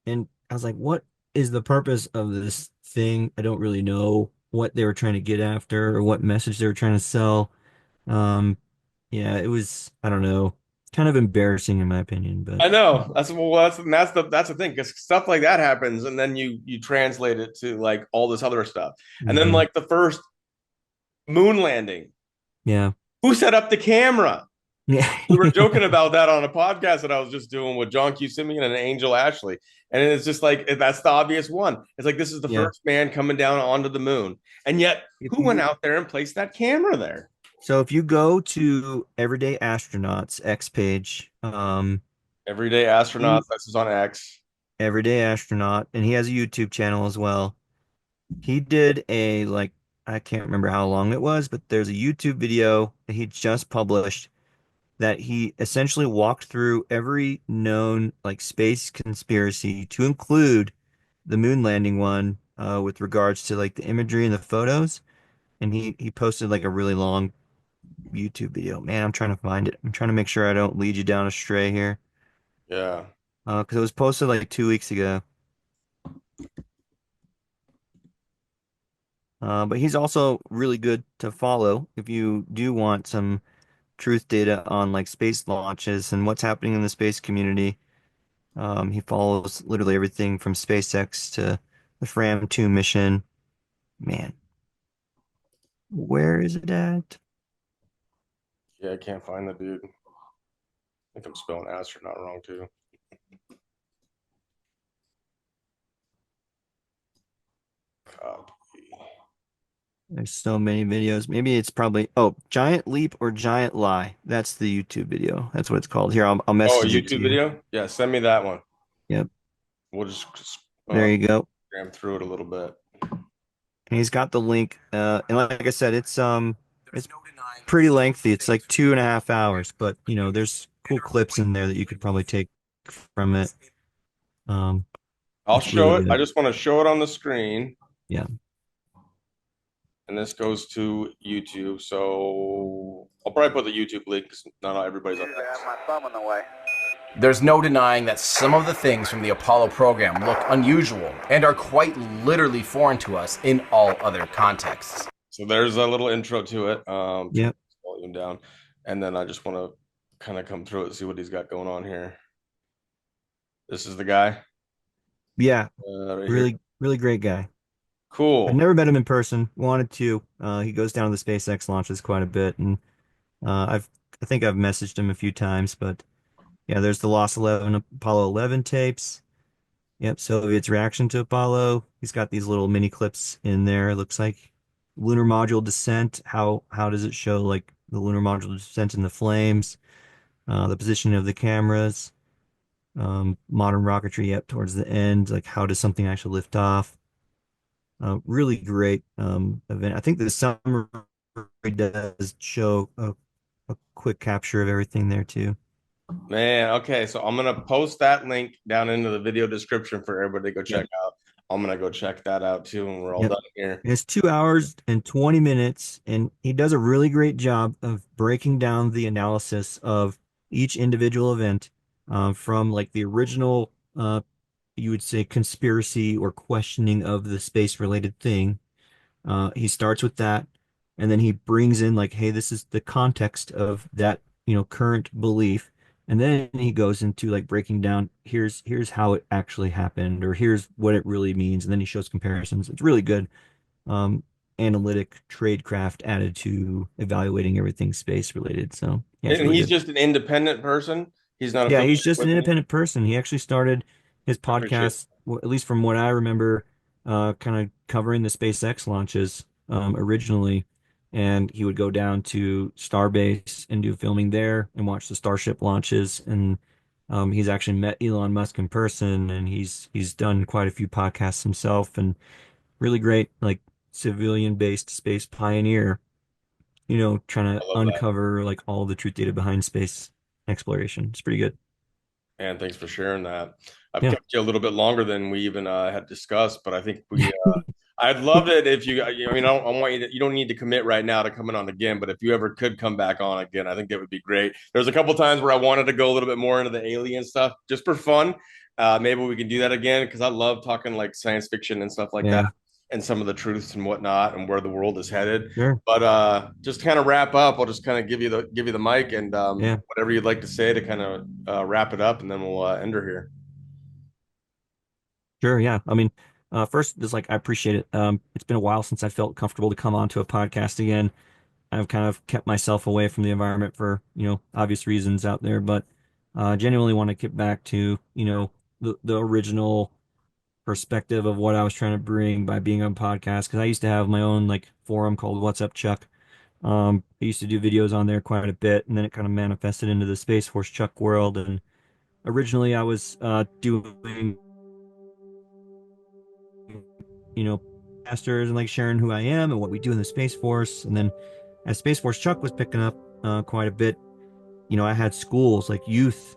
And I was like, "What is the purpose of this thing?" I don't really know what they were trying to get after or what message they were trying to sell. Um, yeah, it was, I don't know, kind of embarrassing in my opinion, but I know. That's the thing, because stuff like that happens, and then you translate it to like all this other stuff, and then mhm. like the first moon landing. Yeah. Who set up the camera? Yeah. We were joking about that on a podcast that I was just doing with John Q. Simeon and Angel Ashley. And it's just like, that's the obvious one. It's like, this is the Yeah. first man coming down onto the moon. And yet, If who went you out there and placed that camera there? so if you go to Everyday Astronauts X page, Everyday astronaut. he This is on X. Everyday Astronaut, and he has a YouTube channel as well. He did a like I can't remember how long it was, but there's a YouTube video that he just published that he essentially walked through every known like space conspiracy to include the moon landing one with regards to like the imagery and the photos. And he posted like a really long YouTube video. Man, I'm trying to find it. I'm trying to make sure I don't lead you down astray here. Yeah. Because it was posted like 2 weeks ago. But he's also really good to follow if you do want some truth data on like space launches and what's happening in the space community. He follows literally everything from SpaceX to the Fram 2 mission. Man, where is it at? Yeah, I can't find the dude. I think I'm spelling astronaut wrong too. Copy. There's so many videos. Maybe it's probably, oh, Giant Leap or Giant Lie. That's the YouTube video. That's what it's called. Here, I'll Oh, a message it to YouTube you. video? Yeah, send me that one. Yep. We'll just There you go. cram through it a little bit. And he's got the link. And like I said, it's It's pretty lengthy. It's like 2.5 hours, but there's cool clips in there that you could probably take from it. Um, I'll it's really show it. I good. just want to show it on the screen. Yeah. And this goes to YouTube. So I'll probably put the YouTube link because not everybody's on I that. have my thumb in the way. There's no denying that some of the things from the Apollo program look unusual and are quite literally foreign to us in all other contexts. So there's a little intro to it. Yep. Volume down. And then I just want to kind of come through it and see what he's got going on here. This is the guy. Yeah. Right Really, here. really great guy. I've Cool. never met him in person. Wanted to. He goes down to the SpaceX launches quite a bit, and I think I've messaged him a few times. But yeah, there's the Lost 11 Apollo 11 tapes. Yep, Soviet's reaction to Apollo. He's got these little mini clips in there. It looks like lunar module descent. How does it show like the lunar module descent in the flames? The positioning of the cameras. Modern rocketry. Yep, towards the end. Like how does something actually lift off? Really great event. I think the summary does show a quick capture of everything there too. Man, okay. So I'm gonna post that link down into the video description for everybody to go Yep. check out. I'm gonna go check that out too when we're all Yep. done here. It's 2 hours and 20 minutes, and he does a really great job of breaking down the analysis of each individual event from like the original, you would say, conspiracy or questioning of the space-related thing. He starts with that, and then he brings in like, hey, this is the context of that, current belief. And then he goes into like breaking down, here's how it actually happened, or here's what it really means. And then he shows comparisons. It's really good. Um, Analytic tradecraft added to evaluating everything space related. So yeah, it's And really he's good. just an independent person. He's not Yeah, he's affiliated just an with me. independent person. He actually started his I appreciate it. podcast, at least from what I remember, kind of covering the SpaceX launches originally. And he would go down to Starbase and do filming there and watch the Starship launches. And he's actually met Elon Musk in person, and he's done quite a few podcasts himself. And really great, like civilian-based space pioneer. Trying to I love that. uncover like all the truth data behind space exploration. It's pretty good. And thanks for sharing that. I've Yeah. kept you a little bit longer than we even had discussed, but I think I'd love it if you, I mean, I want you to, you don't need to commit right now to coming on again, but if you ever could come back on again, I think that would be great. There's a couple times where I wanted to go a little bit more into the alien stuff just for fun. Maybe we can do that again because I love talking like science fiction and stuff like that Yeah, and some of the truths and whatnot and where the world is headed. sure. But just kind of wrap up, I'll just kind of give you the mic and Yeah, whatever you'd like to say to kind of wrap it up, and then we'll end her here. sure. Yeah. I mean, first, just like I appreciate it. It's been a while since I felt comfortable to come onto a podcast again. I've kind of kept myself away from the environment for, obvious reasons out there, but genuinely want to get back to, the original perspective of what I was trying to bring by being on podcast. Because I used to have my own like forum called What's Up Chuck. I used to do videos on there quite a bit, and then it kind of manifested into the Space Force Chuck world. And originally, I was doing, pastors and like sharing who I am and what we do in the Space Force. And then as Space Force Chuck was picking up quite a bit, I had schools like youth,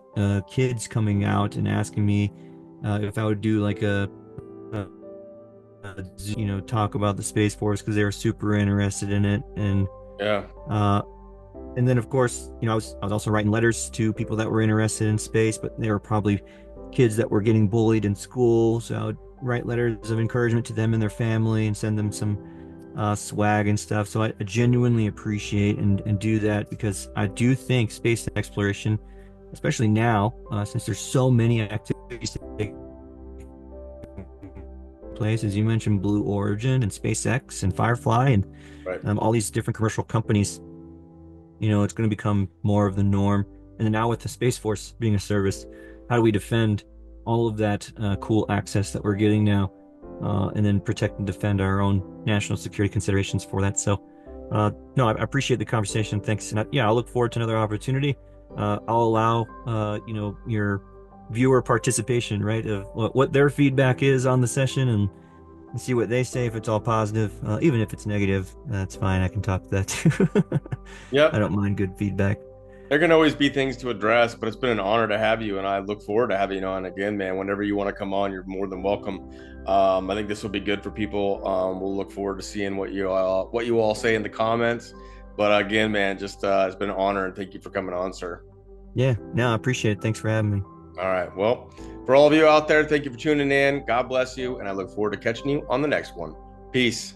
kids coming out and asking me if I would do like a talk about the Space Force because they were super interested in it. Yeah. Uh, and then of course, I was also writing letters to people that were interested in space, but they were probably kids that were getting bullied in school. So I would write letters of encouragement to them and their family and send them some swag and stuff. So I genuinely appreciate and do that because I do think space exploration, especially now, since there's so many activities to take place, as you mentioned, Blue Origin and SpaceX and Firefly and Right. all these different commercial companies, it's going to become more of the norm. And then now with the Space Force being a service, how do we defend all of that cool access that we're getting now, and then protect and defend our own national security considerations for that? So, no, I appreciate the conversation. Thanks. And yeah, I'll look forward to another opportunity. I'll allow, your viewer participation, right, of what their feedback is on the session, and and see what they say. If it's all positive, even if it's negative, that's fine. I can talk to that too. I Yep. don't mind good feedback. There can always be things to address, but it's been an honor to have you, and I look forward to having you on again, man. Whenever you want to come on, you're more than welcome. I think this will be good for people. We'll look forward to seeing what you all say in the comments. But again, man, just it's been an honor, and thank you for coming on, sir. Yeah, no, I appreciate it. Thanks for having me. All right. Well, for all of you out there, thank you for tuning in. God bless you, and I look forward to catching you on the next one. Peace.